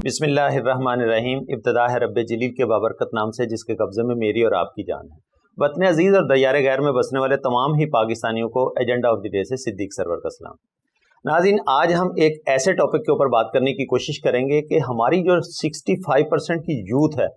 बिस्मिल्लाहिर्रहमानिर्रहीम। इब्तिदा है रब्बे जलील के बाबरकत नाम से जिसके कब्ज़े में मेरी और आपकी जान है। वतन अजीज़ और दयार गैर में बसने वाले तमाम ही पाकिस्तानियों को एजेंडा ऑफ द डे से सिद्दीक सरवर का सलाम। नाज़रीन, आज हम एक ऐसे टॉपिक के ऊपर बात करने की कोशिश करेंगे कि हमारी जो 65% की यूथ है,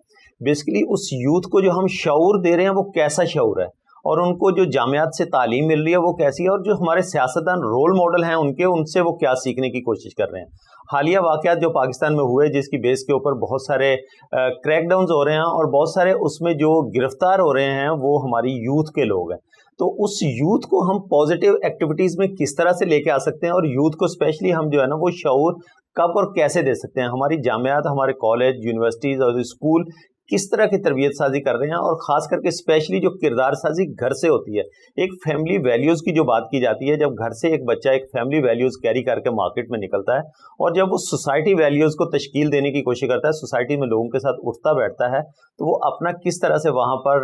बेसिकली उस यूथ को जो हम शऊर दे रहे हैं वो कैसा शऊर है, और उनको जो जामियात से तालीम मिल रही है वो कैसी है, और जो हमारे सियासतदान रोल मॉडल हैं उनसे वो क्या सीखने की कोशिश कर रहे हैं। हालिया वाक़यात जो पाकिस्तान में हुए, जिसकी बेस के ऊपर बहुत सारे क्रैकडाउन्स हो रहे हैं और बहुत सारे उसमें जो गिरफ्तार हो रहे हैं वो हमारी यूथ के लोग हैं। तो उस यूथ को हम पॉजिटिव एक्टिविटीज़ में किस तरह से लेके आ सकते हैं, और यूथ को स्पेशली हम जो है ना वो शऊर कब और कैसे दे सकते हैं। हमारी जामियात, हमारे कॉलेज, यूनिवर्सिटीज़ और स्कूल किस तरह की तरबियत साजी कर रहे हैं, और ख़ास करके स्पेशली जो किरदार साजी घर से होती है। एक फैमिली वैल्यूज़ की जो बात की जाती है, जब घर से एक बच्चा एक फैमिली वैल्यूज़ कैरी करके मार्केट में निकलता है और जब वो सोसाइटी वैल्यूज़ को तश्कील देने की कोशिश करता है, सोसाइटी में लोगों के साथ उठता बैठता है, तो वो अपना किस तरह से वहाँ पर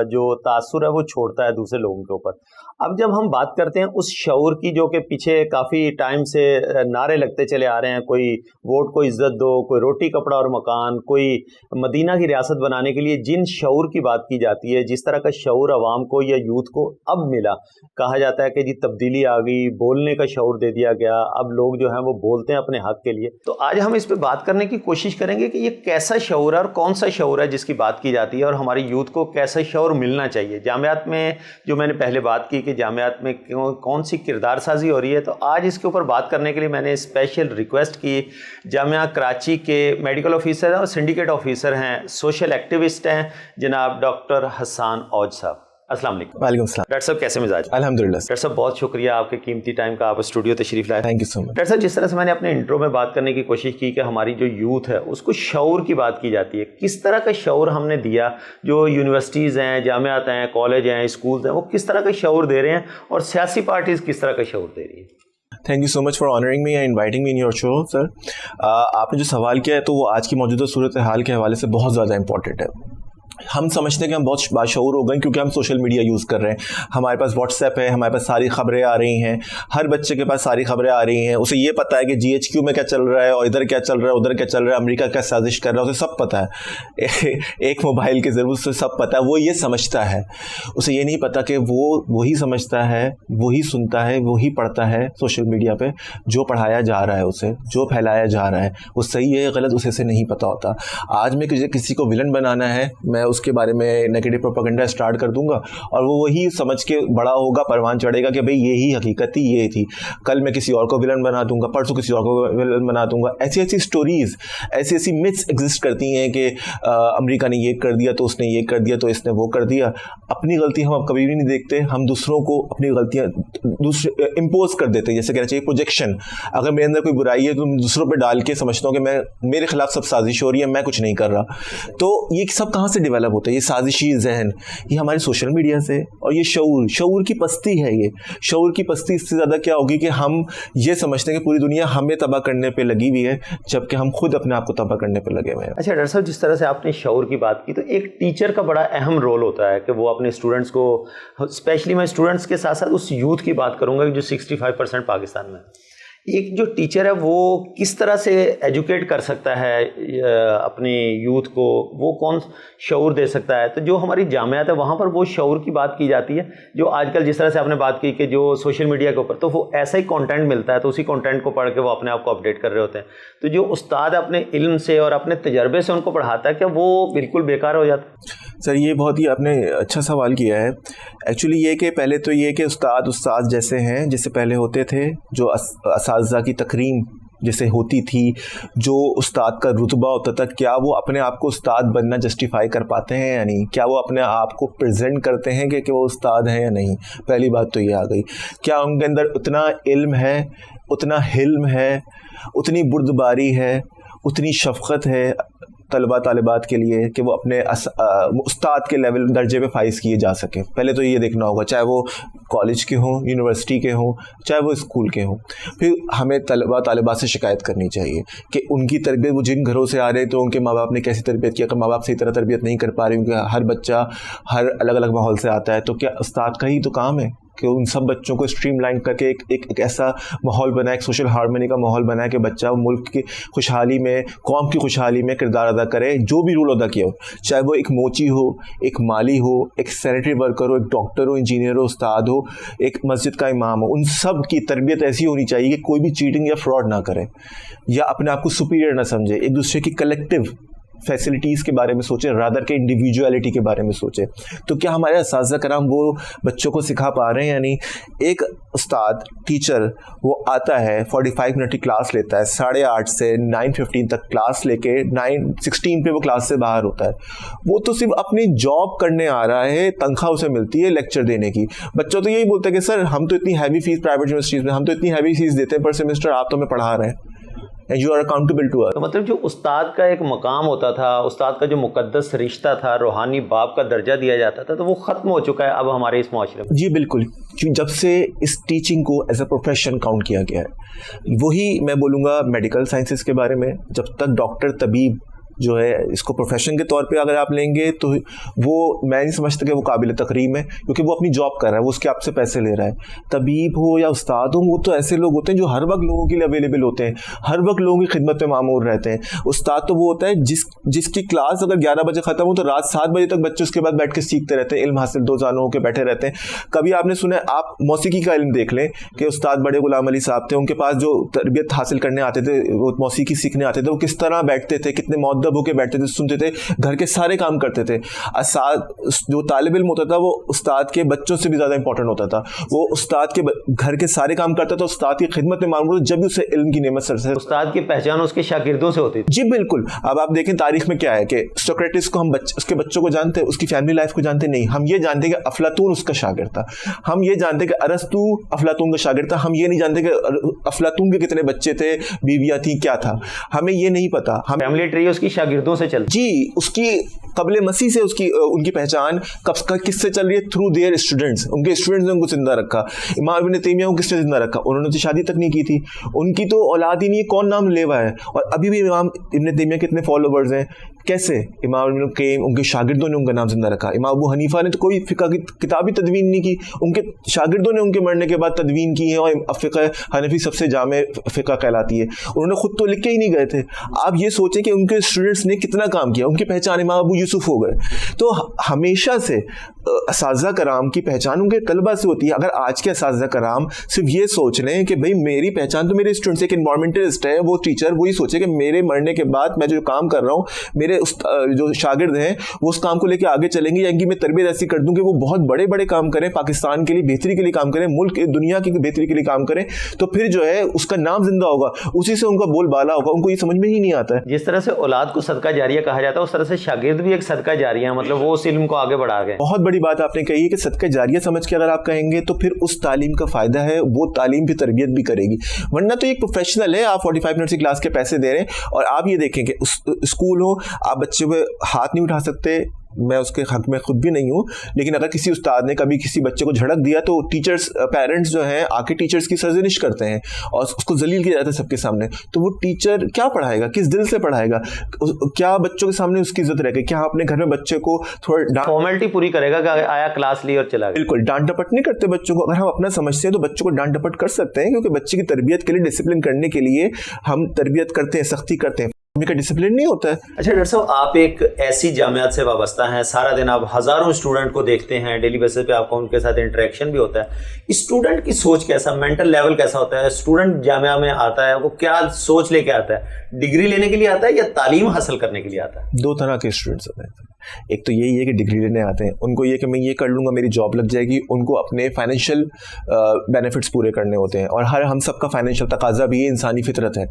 जो तासुर है वो छोड़ता है दूसरे लोगों के ऊपर। अब जब हम बात करते हैं उस शऊर की, जो कि पीछे काफ़ी टाइम से नारे लगते चले आ रहे हैं, कोई वोट को इज़्ज़त दो, कोई रोटी कपड़ा और मकान, कोई मदीना की रियासत बनाने के लिए जिन शऊर की बात की जाती है, जिस तरह का शऊर अवाम को या यूथ को अब मिला, कहा जाता है कि जी तब्दीली आ गई, बोलने का शऊर दे दिया गया, अब लोग जो हैं वो बोलते हैं अपने हक के लिए। तो आज हम इस पे बात करने की कोशिश करेंगे कि ये कैसा शऊर है और कौन सा शऊर है जिसकी बात की जाती है, और हमारी यूथ को कैसा शऊर मिलना चाहिए। जामियात में जो मैंने पहले बात की कि जामियात में कौन सी किरदार साजी हो रही है, तो आज इसके ऊपर बात करने के लिए मैंने स्पेशल रिक्वेस्ट की जामिया कराची के मेडिकल ऑफिसर और सिंडिकेट ऑफिसर हैं, सोशल एक्टिविस्ट हैं, जनाब डॉक्टर हसन औज साहब। अस्सलाम वालेकुम। वालेकुम सलाम। डॉक्टर साहब कैसे मिजाज? अल्हम्दुलिल्लाह। डॉक्टर साहब बहुत शुक्रिया आपके कीमती टाइम का, आप स्टूडियो तशरीफ लाए। Thank you so much. Doctor साहब, जिस तरह से मैंने अपने इंट्रो में बात करने की कोशिश की कि हमारी जो यूथ है उसको शऊर की बात की जाती है, किस तरह का शऊर हमने दिया, जो यूनिवर्सिटीज़ हैं, जामियात हैं, कॉलेज हैं, स्कूल्स हैं, वो किस तरह का शऊर दे रहे हैं, और सियासी पार्टीज़ किस तरह का शऊर दे रही है। Thank you so much for honouring me and inviting me in your show sir. आपने जो सवाल किया है तो वो आज की मौजूदा सूरत हाल के हवाले से बहुत ज़्यादा इंपॉर्टेंट है। हम समझते हैं कि हम बहुत बाशऊर हो गए क्योंकि हम सोशल मीडिया यूज़ कर रहे हैं, हमारे पास व्हाट्सएप है, हमारे पास सारी खबरें आ रही हैं, हर बच्चे के पास सारी खबरें आ रही हैं, उसे ये पता है कि GHQ में क्या चल रहा है और इधर क्या चल रहा है, उधर क्या चल रहा है, अमेरिका क्या साजिश कर रहा है, उसे सब पता है। एक मोबाइल के ज़रिए उसे सब पता है, वो ये समझता है। उसे ये नहीं पता कि वो वही समझता है, वही सुनता है, वही पढ़ता है सोशल मीडिया पर, जो पढ़ाया जा रहा है उसे, जो फैलाया जा रहा है वो सही है गलत उसे नहीं पता होता। आज में किसी को विलन बनाना है, मैं उसके बारे में नेगेटिव प्रोपेगेंडा स्टार्ट कर दूंगा और वो वही समझ के बड़ा होगा, परवान चढ़ेगा कि भाई यही हकीकत थी, ये थी। कल मैं किसी और को विलन बना दूंगा, परसों किसी और को विलन बना दूंगा। ऐसी स्टोरीज, ऐसी मिथ्स एग्जिस्ट करती हैं कि अमेरिका ने ये कर दिया तो उसने ये कर दिया तो इसने वो कर दिया। अपनी गलती हम अब कभी भी नहीं देखते, हम दूसरों को अपनी गलतियां दूसरे इम्पोज कर देते हैं। जैसे कहना चाहिए प्रोजेक्शन, अगर मेरे अंदर कोई बुराई है तो मैं दूसरों पर डाल के समझता हूँ कि मैं मेरे खिलाफ सब साजिश हो रही है, मैं कुछ नहीं कर रहा। तो ये सब कहाँ से डेवलप होता है, ये साजिशी जहन, ये हमारे सोशल मीडिया से। और ये शऊर की पस्ती है। ये शऊर की पस्ती इससे ज़्यादा क्या होगी कि हम ये समझते हैं कि पूरी दुनिया हमें तबाह करने पे लगी हुई है, जबकि हम खुद अपने आप को तबाह करने पे लगे हुए हैं। अच्छा डॉक्टर साहब, जिस तरह से आपने शऊर की बात की, तो एक टीचर का बड़ा अहम रोल होता है कि वो अपने स्टूडेंट्स को, स्पेशली मैं स्टूडेंट्स के साथ साथ उस यूथ की बात करूँगा जो 65% पाकिस्तान में, एक जो टीचर है वो किस तरह से एजुकेट कर सकता है अपनी यूथ को, वो कौन शऊर दे सकता है। तो जो हमारी जामियात है वहाँ पर वो शऊर की बात की जाती है, जो आजकल जिस तरह से आपने बात की कि जो सोशल मीडिया के ऊपर तो वो ऐसा ही कंटेंट मिलता है, तो उसी कंटेंट को पढ़ के वो अपने आप को अपडेट कर रहे होते हैं। तो जो उस्ताद अपने इल्म से और अपने तजर्बे से उनको पढ़ाता है, क्या वो बिल्कुल बेकार हो जाता है? सर ये बहुत ही आपने अच्छा सवाल किया है। एक्चुअली ये कि पहले तो ये कि उस्ताद जैसे हैं, जैसे पहले होते थे, जो असातिज़ा की तकरीम जैसे होती थी, जो उस्ताद का रुतबा होता था, क्या वो अपने आप को उस्ताद बनना जस्टिफाई कर पाते हैं या नहीं? क्या वो अपने आप को प्रेजेंट करते हैं कि वो उस्ताद हैं या नहीं? पहली बात तो ये आ गई। क्या उनके अंदर उतना इल्म है, उतना हिल्म है, उतनी बुर्दबारी है, उतनी शफ़क़त है तलबा तालिबात के लिए कि वो अपने उस्ताद के लेवल दर्जे पे फाइज किए जा सके? पहले तो ये देखना होगा, चाहे वो कॉलेज के हों, यूनिवर्सिटी के हों, चाहे वो स्कूल के हों। फिर हमें तलबा तालिबात से शिकायत करनी चाहिए कि उनकी तरबियत, वो जिन घरों से आ रहे तो उनके माँ बाप ने कैसी तरबियत किया, अगर माँ बाप सही तरह तरबियत नहीं कर पा रहे, क्योंकि हर बच्चा हर अलग अलग माहौल से आता है, तो क्या उस्ताद का ही तो काम है کہ ان سب بچوں کو اسٹریم لائن کر کے ایک ایسا ماحول بنائے, ایک سوشل ہارمونی کا ماحول بنائے کہ بچہ ملک کی خوشحالی میں, قوم کی خوشحالی میں کردار ادا کرے, جو بھی رول ادا کیا ہو, چاہے وہ ایک موچی ہو, ایک مالی ہو, ایک سینیٹری ورکر ہو, ایک ڈاکٹر ہو, انجینئر ہو, استاد ہو, ایک مسجد کا امام ہو. ان سب کی تربیت ایسی ہونی چاہیے کہ کوئی بھی چیٹنگ یا فراڈ نہ کرے یا اپنے آپ کو سپیریئر نہ سمجھے, ایک دوسرے کی کلیکٹیو فیسلٹیز کے بارے میں سوچے رادر کے انڈیویجویلٹی کے بارے میں سوچے. تو کیا ہمارے اساتذہ کرام وہ بچوں کو سکھا پا رہے ہیں؟ یعنی ایک استاد ٹیچر وہ آتا ہے 45 منٹ کی کلاس لیتا ہے, 8:30 سے 9:15 تک کلاس لے کے 9:16 پہ وہ کلاس سے باہر ہوتا ہے. وہ تو صرف اپنی جاب کرنے آ رہا ہے, تنخواہ اسے ملتی ہے لیکچر دینے کی. بچوں تو یہی بولتے ہیں کہ سر ہم تو اتنی ہیوی فیس پرائیویٹ یونیورسٹیز میں, ہم تو اتنی ہیوی فیس دیتے ہیں پر سیمسٹر, آپ تو ہمیں پڑھا رہے ہیں. You are accountable to us. تو مطلب جو استاد کا ایک مقام ہوتا تھا, استاد کا جو مقدس رشتہ تھا, روحانی باپ کا درجہ دیا جاتا تھا, تو وہ ختم ہو چکا ہے اب ہمارے اس معاشرے میں. جی بالکل, جب سے اس ٹیچنگ کو ایز اے پروفیشن کاؤنٹ کیا گیا ہے. وہی میں بولوں گا میڈیکل سائنسز کے بارے میں, جب تک ڈاکٹر طبیب جو ہے اس کو پروفیشن کے طور پہ اگر آپ لیں گے تو وہ میں نہیں سمجھتا کہ وہ قابل تکریم ہے, کیونکہ وہ اپنی جاب کر رہا ہے, وہ اس کے آپ سے پیسے لے رہا ہے. طبیب ہو یا استاد ہو, وہ تو ایسے لوگ ہوتے ہیں جو ہر وقت لوگوں کے لیے اویلیبل ہوتے ہیں, ہر وقت لوگوں کی خدمت میں معمور رہتے ہیں. استاد تو وہ ہوتا ہے جس کی کلاس اگر 11 بجے ختم ہو تو رات 7 بجے تک بچے اس کے بعد بیٹھ کے سیکھتے رہتے ہیں, علم حاصل دو زانوں ہو کے بیٹھے رہتے ہیں. کبھی آپ نے سنا ہے, آپ موسیقی کا علم دیکھ لیں کہ استاد بڑے غلام علی صاحب تھے, ان کے پاس جو تربیت حاصل کرنے آتے تھے, وہ موسیقی سیکھنے آتے تھے, وہ کس طرح بیٹھتے تھے, کتنے مؤدب ہو کے بیٹھتے تھے, سنتے تھے, گھر کے سارے کام کرتے تھے. جو طالب علم ہوتا تھا وہ استاد کے بچوں سے بھی زیادہ امپورٹنٹ ہوتا تھا, وہ استاد کے گھر کے سارے کام کرتا تھا, استاد کی خدمت میں معمور جب بھی اسے علم کی نعمت سر سے. استاد کی پہچان اس کے شاگردوں سے ہوتی تھی. جی بالکل. اب آپ دیکھیں تاریخ میں کیا ہے کہ سوکریٹس کو ہم اس کے بچوں کو جانتے ہیں, اس کی فیملی لائف کو جانتے نہیں. ہم یہ جانتے ہیں کہ افلاطون اس کا شاگرد تھا, ہم یہ جانتے ہیں کہ ارسطو افلاطون کا شاگرد تھا, ہم یہ نہیں جانتے کہ افلاطون کے کتنے بچے تھے, بیویاں تھیں, کیا تھا, ہمیں یہ نہیں پتا. ہم فیملی ٹری اس کی شاگردوں سے چلتی. جی, اس کی قبل مسیح سے ان کی پہچان کس سے چل رہی ہے؟ Through their students. ان کے اسٹوڈنٹس نے ان کو زندہ رکھا. امام ابن تیمیہ کو کس نے زندہ رکھا؟ انہوں نے تو شادی تک نہیں کی تھی, ان کی تو اولاد ہی نہیں ہے, کون نام لیوا ہے. اور ابھی بھی امام ابن تیمیہ کے اتنے فالوورز ہیں. کیسے؟ امام ابن قیم, ان کے شاگردوں نے ان کا نام زندہ رکھا. امام ابو حنیفہ نے تو کوئی فقہ کی کتاب ہی تدوین نہیں کی, ان کے شاگردوں نے ان کے مرنے کے بعد تدوین کی ہے, اور فقہ حنفی سب سے جامع فقہ کہلاتی ہے. انہوں نے خود تو لکھ کے ہی نہیں گئے تھے. آپ یہ سوچیں کہ ان کے اسٹوڈنٹس نے کتنا کام کیا, ان کی پہچان امام ابو یوسف ہو گئے. تو ہمیشہ سے اساتذہ کرام کی پہچان ان کے طلبہ سے ہوتی ہے. اگر آج کے اساتذہ کرام صرف یہ سوچ لیں کہ بھئی میری پہچان تو میرے اسٹوڈنٹس, ایک انوائرمنٹلسٹ ہے وہ ٹیچر وہی سوچے کہ میرے مرنے کے بعد میں جو کام کر رہا ہوں, میرے جو شاگرد ہیں وہ اس کام کو لے کے آگے چلیں گے, یا ان کی میں تربیت ایسی کر دوں کہ وہ بہت بڑے بڑے کام کریں, پاکستان کے لیے بہتری کے لیے کام کریں, ملک دنیا کی بہتری کے لیے کام کریں, تو پھر جو ہے اس کا نام زندہ ہوگا, اسی سے ان کا بول بالا ہوگا. ان کو یہ سمجھ میں ہی نہیں آتا ہے. جس طرح سے اولاد کو صدقہ جاریہ کہا جاتا ہے, اس طرح سے شاگرد بھی ایک صدقہ جاریہ ہے, مطلب وہ اس علم کو آگے بڑھا گئے. بہت بڑی بات آپ نے کہی ہے کہ صدقہ جاریہ سمجھ کے اگر آپ کہیں گے تو پھر اس تعلیم کا فائدہ ہے, وہ تعلیم کی تربیت بھی کرے گی. ورنہ تو ایک پروفیشنل ہے, آپ 45 منٹ کی کلاس کے پیسے دے رہے ہیں, اور آپ یہ دیکھیں کہ اسکول ہو, آپ بچے پہ ہاتھ نہیں اٹھا سکتے. میں اس کے حق میں خود بھی نہیں ہوں, لیکن اگر کسی استاد نے کبھی کسی بچے کو جھڑک دیا تو ٹیچرز, پیرنٹس جو ہیں آ کے ٹیچرز کی سرزنش کرتے ہیں اور اس کو ذلیل کیا جاتا ہے سب کے سامنے. تو وہ ٹیچر کیا پڑھائے گا, کس دل سے پڑھائے گا, کیا بچوں کے سامنے اس کی عزت رہے گی؟ کیا اپنے گھر میں بچے کو تھوڑا فارمیلٹی پوری کرے گا کہ آیا کلاس لی اور چلا گیا؟ بالکل ڈانٹ ڈپٹ نہیں کرتے بچوں کو. اگر ہم اپنا سمجھتے ہیں تو بچوں کو ڈانٹ ڈپٹ کر سکتے ہیں, کیونکہ بچے کی تربیت کے لیے, ڈسپلن کرنے کے لیے ہم تربیت کرتے ہیں, سختی کرتے ہیں, کا ڈسپلن نہیں ہوتا ہے. اچھا ڈاکٹر صاحب, آپ ایک ایسی جامعات سے وابستہ ہیں, سارا دن آپ ہزاروں اسٹوڈنٹ کو دیکھتے ہیں, ڈیلی بیسس پہ آپ کو ان کے ساتھ انٹریکشن بھی ہوتا ہے. اسٹوڈنٹ کی سوچ کیسا, مینٹل لیول کیسا ہوتا ہے؟ اسٹوڈنٹ جامعہ میں آتا ہے, وہ کیا سوچ لے کے آتا ہے؟ ڈگری لینے کے لیے آتا ہے یا تعلیم حاصل کرنے کے لیے آتا ہے؟ دو طرح کے اسٹوڈنٹس ہوتے ہیں. ایک تو یہی ہے کہ ڈگری لینے آتے ہیں, ان کو یہ کہ میں یہ کر لوں گا میری جاب لگ جائے گی, ان کو اپنے فائنینشیل بینیفٹس پورے کرنے ہوتے ہیں, اور ہم سب کا فائنینشیل تقاضا بھی یہ انسانی فطرت ہے.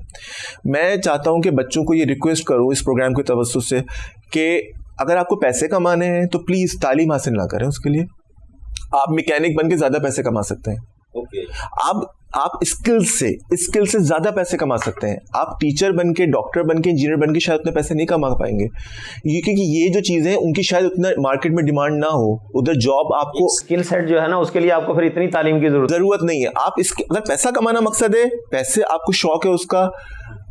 میں چاہتا ہوں کہ بچوں کو یہ ریکویسٹ کروں اس پروگرام کے توسط سے کہ اگر آپ کو پیسے کمانے ہیں تو پلیز تعلیم حاصل نہ کریں. اس کے لیے آپ میکینک بن کے زیادہ پیسے کما سکتے ہیں. آپ اسکل سے زیادہ پیسے کما سکتے ہیں. آپ ٹیچر بن کے, ڈاکٹر بن کے, انجینئر بن کے شاید اتنے پیسے نہیں کما پائیں گے, کیونکہ یہ جو چیزیں ان کی شاید اتنا مارکیٹ میں ڈیمانڈ نہ ہو. ادھر جاب آپ کو اسکل سیٹ جو ہے نا, اس کے لیے آپ کو پھر اتنی تعلیم کی ضرورت نہیں ہے. آپ اگر پیسہ کمانا مقصد ہے, پیسے آپ کو شوق ہے اس کا,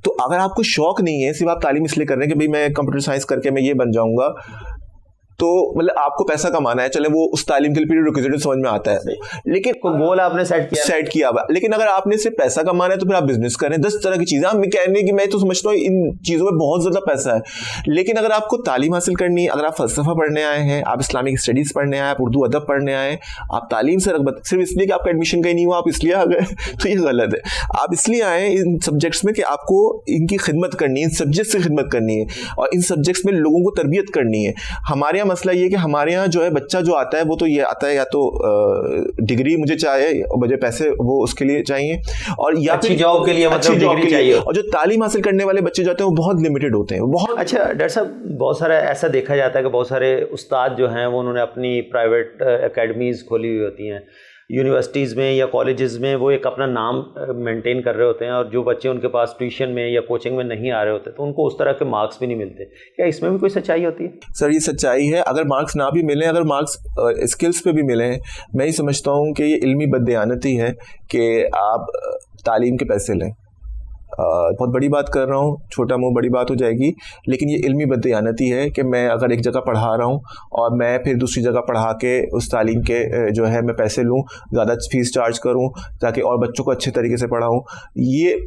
تو اگر آپ کو شوق نہیں ہے, صرف آپ تعلیم اس لیے کر رہے ہیں کہ بھائی میں کمپیوٹر سائنس کر کے میں یہ بن جاؤں گا, तो मतलब आपको पैसा कमाना है, चले वो उस तालीम के लिए प्रीरिक्विजिट समझ में आता है, लेकिन गोल आपने सेट किया हुआ। लेकिन अगर आपने सिर्फ पैसा कमाना है तो फिर आप बिजनेस करें, 10 तरह की चीजें। हम कहने की मैं तो समझता हूँ इन चीजों में बहुत ज्यादा पैसा है, लेकिन अगर आपको तालीम हासिल करनी है, अगर आप फलसफा पढ़ने आए हैं, आप इस्लामिक स्टडीज पढ़ने आए, आप उर्दू अदब पढ़ने आए, आप तालीम से रगबत सिर्फ इसलिए कि आपका एडमिशन कहीं नहीं हुआ आप इसलिए आ गए तो ये गलत है। आप इसलिए आए इन सब्जेक्ट्स में कि आपको इनकी खिदमत करनी है, इन सब्जेक्ट्स की खिदमत करनी है और इन सब्जेक्ट्स में लोगों को तरबियत करनी है। हमारे यहाँ मसला ये कि हमारे यहाँ जो है बच्चा जो आता है वो तो ये आता है या तो डिग्री मुझे चाहिए, मुझे पैसे वो उसके लिए चाहिए, और या अच्छी जॉब के लिए मतलब डिग्री चाहिए, और जो तालीम हासिल करने वाले बच्चे जाते हैं वो बहुत लिमिटेड होते हैं। बहुत अच्छा डॉक्टर साहब, बहुत सारा ऐसा देखा जाता है कि बहुत सारे उस्ताद जो हैं वो उन्होंने अपनी प्राइवेट एकेडमीज़ खोली हुई होती हैं, यूनिवर्सिटीज़ में या कॉलेजेस में वो एक अपना नाम मेंटेन कर रहे होते हैं, और जो बच्चे उनके पास ट्यूशन में या कोचिंग में नहीं आ रहे होते तो उनको उस तरह के मार्क्स भी नहीं मिलते। क्या इसमें भी कोई सच्चाई होती है? सर ये सच्चाई है, अगर मार्क्स ना भी मिलें, अगर मार्क्स स्किल्स पे भी मिलें, मैं ये समझता हूँ कि ये इल्मी बददियानती है कि आप तालीम के पैसे लें। बहुत बड़ी बात कर रहा हूँ, छोटा मुँह बड़ी बात हो जाएगी, लेकिन ये इल्मी बददियानती है कि मैं अगर एक जगह पढ़ा रहा हूँ और मैं फिर दूसरी जगह पढ़ा के उस तालीम के जो है मैं पैसे लूँ, ज़्यादा फीस चार्ज करूँ ताकि और बच्चों को अच्छे तरीके से पढ़ाऊँ। ये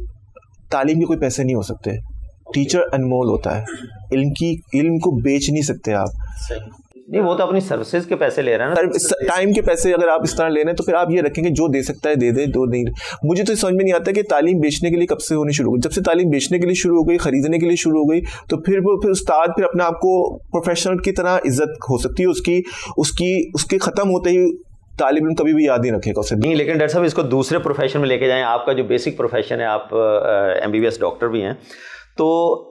तालीम के कोई पैसे नहीं हो सकते। टीचर अनमोल होता है, इल्म को बेच नहीं सकते आप। नहीं, वो तो अपनी सर्विसेज के पैसे ले रहा है ना, टाइम के पैसे अगर आप इस तरह ले रहे हैं तो फिर आप ये रखेंगे जो दे सकता है दे दे, दो नहीं। मुझे तो समझ में नहीं आता कि तालीम बेचने के लिए कब से होनी शुरू हो गई। जब से तालीम बेचने के लिए शुरू हो गई, खरीदने के लिए शुरू हो गई, तो फिर उस्ताद फिर अपने आप को प्रोफेशनल की तरह इज्जत हो सकती है उसके खत्म होते ही तालिब इल्म कभी भी याद नहीं रखेगा उसे। नहीं, लेकिन डॉक्टर साहब इसको दूसरे प्रोफेशन में लेके जाएं। आपका जो बेसिक प्रोफेशन है, आप MBBS डॉक्टर भी हैं, तो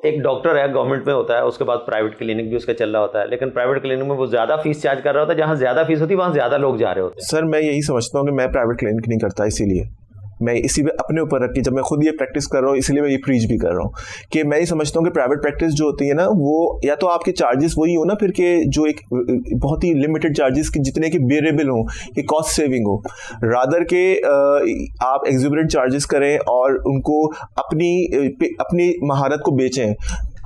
एक डॉक्टर है गवर्नमेंट में होता है, उसके बाद प्राइवेट क्लिनिक भी उसका चल रहा होता है, लेकिन प्राइवेट क्लिनिक में वो ज़्यादा फीस चार्ज कर रहा होता है, जहाँ ज़्यादा फीस होती है वहाँ ज़्यादा लोग जा रहे होते हैं। सर मैं यही समझता हूँ कि मैं प्राइवेट क्लिनिक नहीं करता, इसीलिए मैं इसी में अपने ऊपर रख के जब मैं खुद ये प्रैक्टिस कर रहा हूँ, इसलिए मैं ये प्रीच भी कर रहा हूँ कि मैं ये समझता हूँ कि प्राइवेट प्रैक्टिस जो होती है ना, वो या तो आपके चार्जेस वही हो ना फिर के जो एक बहुत ही लिमिटेड चार्जेस की जितने कि बेरेबल हो, कि कॉस्ट सेविंग हो, रादर के आप एग्जिबिटेड चार्जेस करें और उनको अपनी महारत को बेचें।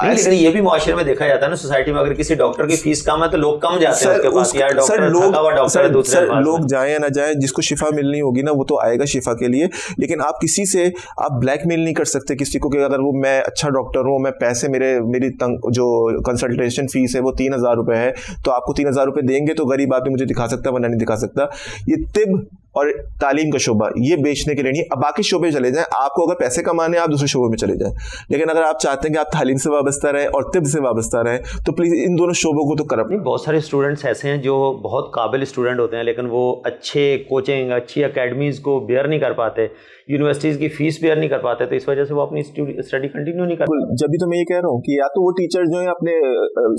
लेकिन ये भी मुआशरे में देखा जाता है ना, सोसाइटी में अगर किसी डॉक्टर की फीस कम है तो लोग कम जाते हैं उसके पास। यार डॉक्टर थका हुआ डॉक्टर है दूसरे पास। लोग जाए या ना जाए, जिसको शिफा मिलनी होगी ना वो तो आएगा शिफा के लिए, लेकिन आप किसी से आप ब्लैकमेल नहीं कर सकते किसी को कि अगर वो मैं अच्छा डॉक्टर हूँ, मैं पैसे मेरी जो कंसल्टेशन फीस है वो 3,000 रुपये है, तो आपको 3,000 रुपये देंगे तो गरीब आदमी मुझे दिखा सकता है वरना नहीं दिखा सकता। ये तिब और तालीम का शोबा ये बेचने के लिए नहीं। अब बाकी शोबे चले जाएं, आपको अगर पैसे कमाने आप दूसरे शोबे में चले जाएं, लेकिन अगर आप चाहते हैं कि आप तालीम से वाबस्ता रहे और तिब से वाबस्ता रहे तो प्लीज़ इन दोनों शोबों को तो करप। बहुत सारे स्टूडेंट्स ऐसे हैं जो बहुत काबिल स्टूडेंट होते हैं, लेकिन वो अच्छे कोचिंग अच्छी अकेडमीज़ को बेयर नहीं कर पाते, यूनिवर्सिटीज़ की फीस बेयर नहीं कर पाते, तो इस वजह से वो अपनी स्टडी कंटिन्यू नहीं कर। जब भी तो मैं ये कह रहा हूँ कि या तो वो टीचर जो है अपने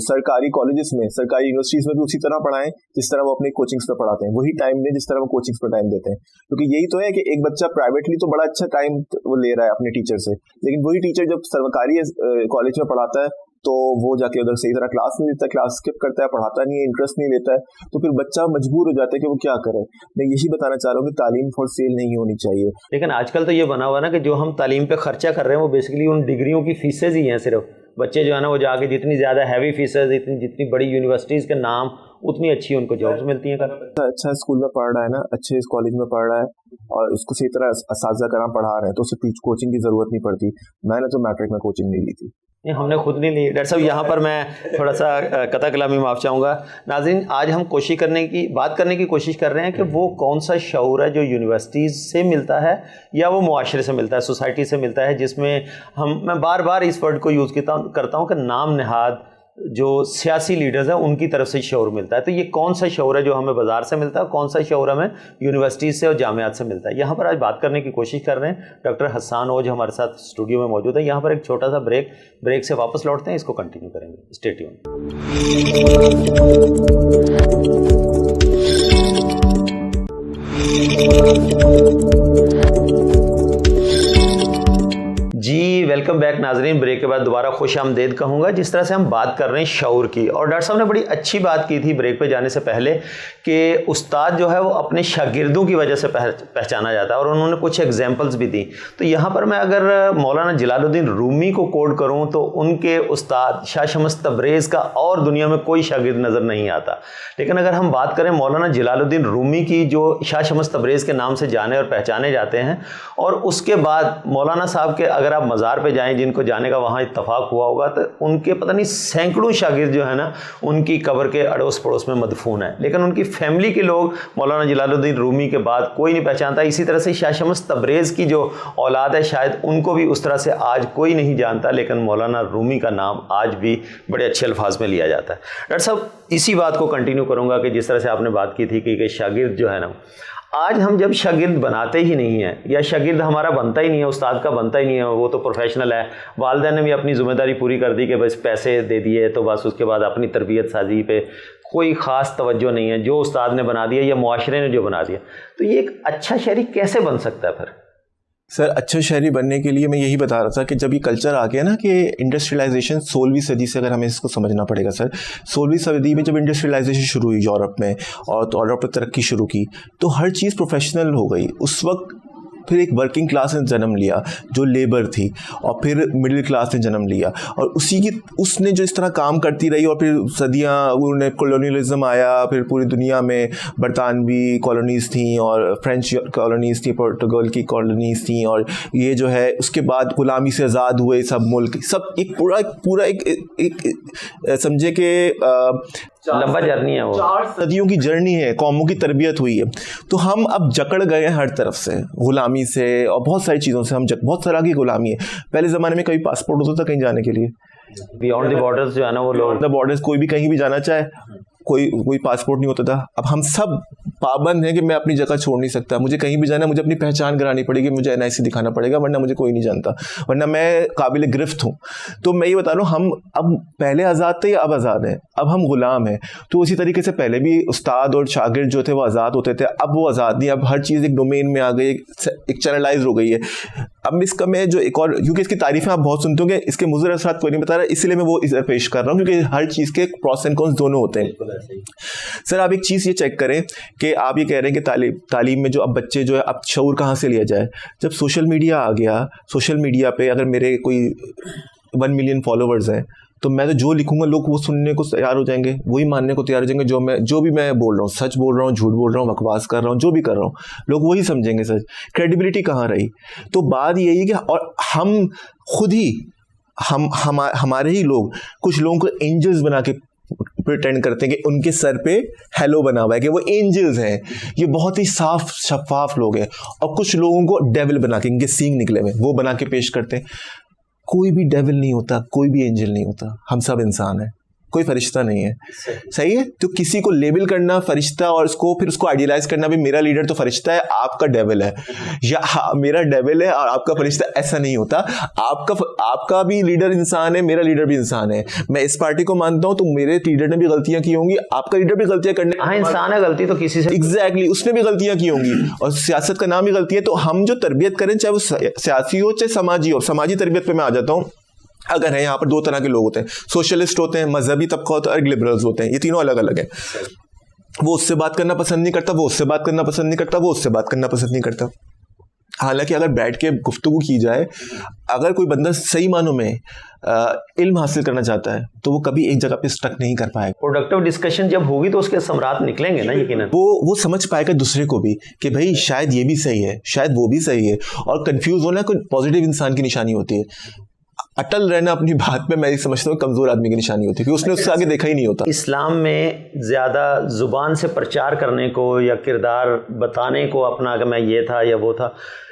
सरकारी कॉलेजेस में, सरकारी यूनिवर्सिटीज़ में भी उसी तरह पढ़ाएं जिस तरह वो अपने कोचिंग्स पर पढ़ाते हैं, वही टाइम दें जिस तरह वो कोचिंग्स पर टाइम देते हैं। क्योंकि यही तो है कि एक बच्चा प्राइवेटली तो बड़ा अच्छा टाइम वो ले रहा है अपने टीचर से, लेकिन वही टीचर जब सरकारी कॉलेज में पढ़ाता है तो वो जाके उधर सही तरह क्लास नहीं लेता, क्लास स्किप करता है, पढ़ाता नहीं है, इंटरेस्ट नहीं लेता है, तो फिर बच्चा मजबूर हो जाता है कि वो क्या करे। मैं यही बताना चाह रहा हूँ कि तालीम फॉर सेल नहीं होनी चाहिए। लेकिन आजकल तो ये बना हुआ ना कि जो हम तालीम पे खर्चा कर रहे हैं वो बेसिकली उन डिग्रियों की फीसेज ही हैं। सिर्फ बच्चे जो है ना वो जाके जितनी ज़्यादा हैवी फीसेज, जितनी बड़ी यूनिवर्सिटीज़ के नाम, उतनी अच्छी उनको जॉब्स मिलती हैं। अच्छा स्कूल में पढ़ रहा है ना, अच्छे इस कॉलेज में पढ़ रहा है और उसको सही तरह असातिज़ा कराम पढ़ा रहे हैं तो उसे कोचिंग की ज़रूरत नहीं पड़ती। मैंने तो मैट्रिक में कोचिंग नहीं ली थी। नहीं, हमने खुद नहीं ली। डॉक्टर साहब यहाँ पर मैं थोड़ा सा कता कलामी माफ़ चाहूँगा। नाज़रीन, आज हम बात करने की कोशिश कर रहे हैं कि वो कौन सा शऊर है जो यूनिवर्सिटीज़ से मिलता है या वो मुआशरे से मिलता है, सोसाइटी से मिलता है, जिसमें मैं बार बार इस वर्ड को यूज़ करता हूँ कि नाम नहाद जो सियासी लीडर्स हैं उनकी तरफ से शऊर मिलता है। तो ये कौन सा शऊर है जो हमें बाज़ार से मिलता है, कौन सा शऊर हमें यूनिवर्सिटीज़ से और जामियात से मिलता है, यहाँ पर आज बात करने की कोशिश कर रहे हैं। डॉक्टर हसन ओज हमारे साथ स्टूडियो में मौजूद है। यहाँ पर एक छोटा सा ब्रेक से वापस लौटते हैं, इसको कंटिन्यू करेंगे। Stay tune. जी ویلکم بیک ناظرین. بریک کے بعد دوبارہ خوش آمدید کہوں گا. جس طرح سے ہم بات کر رہے ہیں شعور کی, اور ڈاکٹر صاحب نے بڑی اچھی بات کی تھی بریک پہ جانے سے پہلے کہ استاد جو ہے وہ اپنے شاگردوں کی وجہ سے پہچانا جاتا ہے, اور انہوں نے کچھ ایگزامپلس بھی دی. تو یہاں پر میں اگر مولانا جلال الدین رومی کو کوٹ کروں تو ان کے استاد شاہ شمس تبریز کا اور دنیا میں کوئی شاگرد نظر نہیں آتا. لیکن اگر ہم بات کریں مولانا جلال الدین رومی کی, جو شاہ شمس تبریز کے نام سے جانے اور پہچانے جاتے ہیں, اور اس کے بعد مولانا صاحب کے اگر آپ مزار پہ جائیں, جن کو جانے کا وہاں اتفاق ہوا ہوگا, تو ان کے پتہ نہیں سینکڑوں شاگرد جو ہے نا ان کی قبر کے اڑوس پڑوس میں مدفون ہیں, لیکن ان کی فیملی کے لوگ مولانا جلال الدین رومی کے بعد کوئی نہیں پہچانتا. اسی طرح سے شاہ شمس تبریز کی جو اولاد ہے شاید ان کو بھی اس طرح سے آج کوئی نہیں جانتا, لیکن مولانا رومی کا نام آج بھی بڑے اچھے الفاظ میں لیا جاتا ہے. ڈاکٹر صاحب اسی بات کو کنٹینیو کروں گا کہ جس طرح سے آپ نے بات کی تھی کہ شاگرد جو ہے نا, آج ہم جب شاگرد بناتے ہی نہیں ہیں یا شاگرد ہمارا بنتا ہی نہیں ہے, استاد کا بنتا ہی نہیں ہے, وہ تو پروفیشنل ہے, والدین نے بھی اپنی ذمہ داری پوری کر دی کہ بس پیسے دے دیے تو بس اس کے بعد اپنی تربیت سازی پہ کوئی خاص توجہ نہیں ہے, جو استاد نے بنا دیا یا معاشرے نے جو بنا دیا, تو یہ ایک اچھا شہری کیسے بن سکتا ہے پھر؟ سر اچھا شہری بننے کے لیے میں یہی بتا رہا تھا کہ جب یہ کلچر آ گیا نا کہ انڈسٹریلائزیشن 16ویں صدی سے, اگر ہمیں اس کو سمجھنا پڑے گا سر, 16ویں صدی میں جب انڈسٹریلائزیشن شروع ہوئی یورپ میں اور یورپ میں ترقی شروع کی تو ہر چیز پروفیشنل ہو گئی. اس وقت پھر ایک ورکنگ کلاس نے جنم لیا جو لیبر تھی, اور پھر مڈل کلاس نے جنم لیا, اور اس نے جو اس طرح کام کرتی رہی, اور پھر صدیاں انہیں کولونیلزم آیا, پھر پوری دنیا میں برطانوی کالونیز تھیں اور فرینچ کالونیز تھیں, پورٹگل کی کالونیز تھیں, اور یہ جو ہے اس کے بعد غلامی سے آزاد ہوئے سب ملک, سب ایک پورا ایک سمجھے کہ لمبا جرنی ہے, وہ 4 صدیوں کی جرنی ہے, قوموں کی تربیت ہوئی ہے. تو ہم اب جکڑ گئے ہیں ہر طرف سے, غلامی سے اور بہت ساری چیزوں سے, ہم بہت طرح کی غلامی ہے. پہلے زمانے میں کبھی پاسپورٹ ہوتا تھا کہیں جانے کے لیے, بیونڈ دی بارڈرز جو ہے نا وہ لوگ بارڈرز, کوئی بھی کہیں بھی جانا چاہے کوئی پاسپورٹ نہیں ہوتا تھا. اب ہم سب پابند ہیں کہ میں اپنی جگہ چھوڑ نہیں سکتا, مجھے کہیں بھی جانا ہے, مجھے اپنی پہچان کرانی پڑے گی, مجھے NIC دکھانا پڑے گا, ورنہ مجھے کوئی نہیں جانتا, ورنہ میں قابل گرفت ہوں. تو میں یہ بتا رہا ہوں, ہم اب پہلے آزاد تھے یا اب آزاد ہیں؟ اب ہم غلام ہیں. تو اسی طریقے سے پہلے بھی استاد اور شاگرد جو تھے وہ آزاد ہوتے تھے, اب وہ آزاد نہیں, اب ہر چیز ایک ڈومین میں آ گئی, ایک چینلائز ہو گئی ہے. اب اس کا میں جو ایک اور, کیونکہ اس کی تعریفیں آپ بہت سنتے ہوں گے, اس کے مضر اثرات کوئی نہیں بتا رہا, اسی لیے میں وہ پیش کر رہا ہوں, کیونکہ ہر چیز کے پروس اینڈ کونس دونوں ہوتے ہیں. سر آپ ایک چیز یہ چیک کریں کہ آپ یہ کہہ رہے ہیں کہ تعلیم میں جو اب بچے جو ہے, اب شعور کہاں سے لیا جائے؟ جب سوشل میڈیا آ گیا, سوشل میڈیا پہ اگر میرے کوئی 1 ملین فالوورز ہیں تو میں تو جو لکھوں گا لوگ وہ سننے کو تیار ہو جائیں گے, وہی ماننے کو تیار ہو جائیں گے, جو بھی میں بول رہا ہوں, سچ بول رہا ہوں, جھوٹ بول رہا ہوں, بکواس کر رہا ہوں, جو بھی کر رہا ہوں, لوگ وہی سمجھیں گے. سچ کریڈیبلٹی کہاں رہی؟ تو بات یہی ہے کہ, اور ہم خود ہی ہمارے ہی لوگ کچھ لوگوں کو اینجلز بنا کے پریٹینڈ کرتے ہیں کہ ان کے سر پہ ہیلو بنا ہوا ہے کہ وہ اینجلز ہیں, یہ بہت ہی صاف شفاف لوگ ہیں, اور کچھ لوگوں کو ڈیول بنا کے, ان کے سینگ نکلے ہوئے, وہ بنا کے پیش کرتے ہیں. کوئی بھی ڈیول نہیں ہوتا, کوئی بھی اینجل نہیں ہوتا, ہم سب انسان ہیں, کوئی فرشتہ نہیں ہے. صحیح ہے؟ تو کسی کو لیبل کرنا فرشتہ اور پھر اس کو آئیڈیلائز کرنا بھی میرا لیڈر تو فرشتہ ہے, آپ کا ڈیول ہے, یا میرا ڈیول ہے اور آپ کا فرشتہ, ایسا نہیں ہوتا. آپ کا بھی لیڈر انسان ہے, میرا لیڈر بھی انسان ہے. میں اس پارٹی کو مانتا ہوں تو میرے لیڈر نے بھی غلطیاں کی ہوں گی, آپ کا لیڈر بھی غلطیاں کرنے, ہاں انسان ہے, غلطی تو کسی سے, ایگزیکٹلی اس نے بھی غلطیاں کی ہوں گی, اور سیاست کا نام ہی غلطی ہے. تو ہم جو تربیت کریں, چاہے وہ سیاسی ہو چاہے سماجی ہو, سماجی تربیت پہ میں آ جاتا ہوں. اگر ہے یہاں پر 2 طرح کے لوگ ہوتے ہیں, سوشلسٹ ہوتے ہیں, مذہبی طبقہ ہوتا ہے, اور لبرلز ہوتے ہیں. یہ تینوں الگ الگ ہیں. وہ اس سے بات کرنا پسند نہیں کرتا, وہ اس سے بات کرنا پسند نہیں کرتا, وہ اس سے بات کرنا پسند نہیں کرتا. حالانکہ اگر بیٹھ کے گفتگو کی جائے, اگر کوئی بندہ صحیح معنوں میں علم حاصل کرنا چاہتا ہے تو وہ کبھی ایک جگہ پہ اسٹک نہیں کر پائے گا. پروڈکٹیو ڈسکشن جب ہوگی تو اس کے ثمرات نکلیں گے نا یقیناً. وہ سمجھ پائے گا دوسرے کو بھی کہ بھائی شاید یہ بھی صحیح ہے, شاید وہ بھی صحیح ہے. اور کنفیوز ہونا کوئی پازیٹیو انسان کی نشانی ہوتی ہے. اٹل رہنا اپنی بات میں سمجھتا ہوں کمزور آدمی کی نشانی ہوتی ہے, کہ اس نے اس سے آگے دیکھا ہی نہیں ہوتا. اسلام میں زیادہ زبان سے پرچار کرنے کو یا کردار بتانے کو اپنا کہ میں یہ تھا یا وہ تھا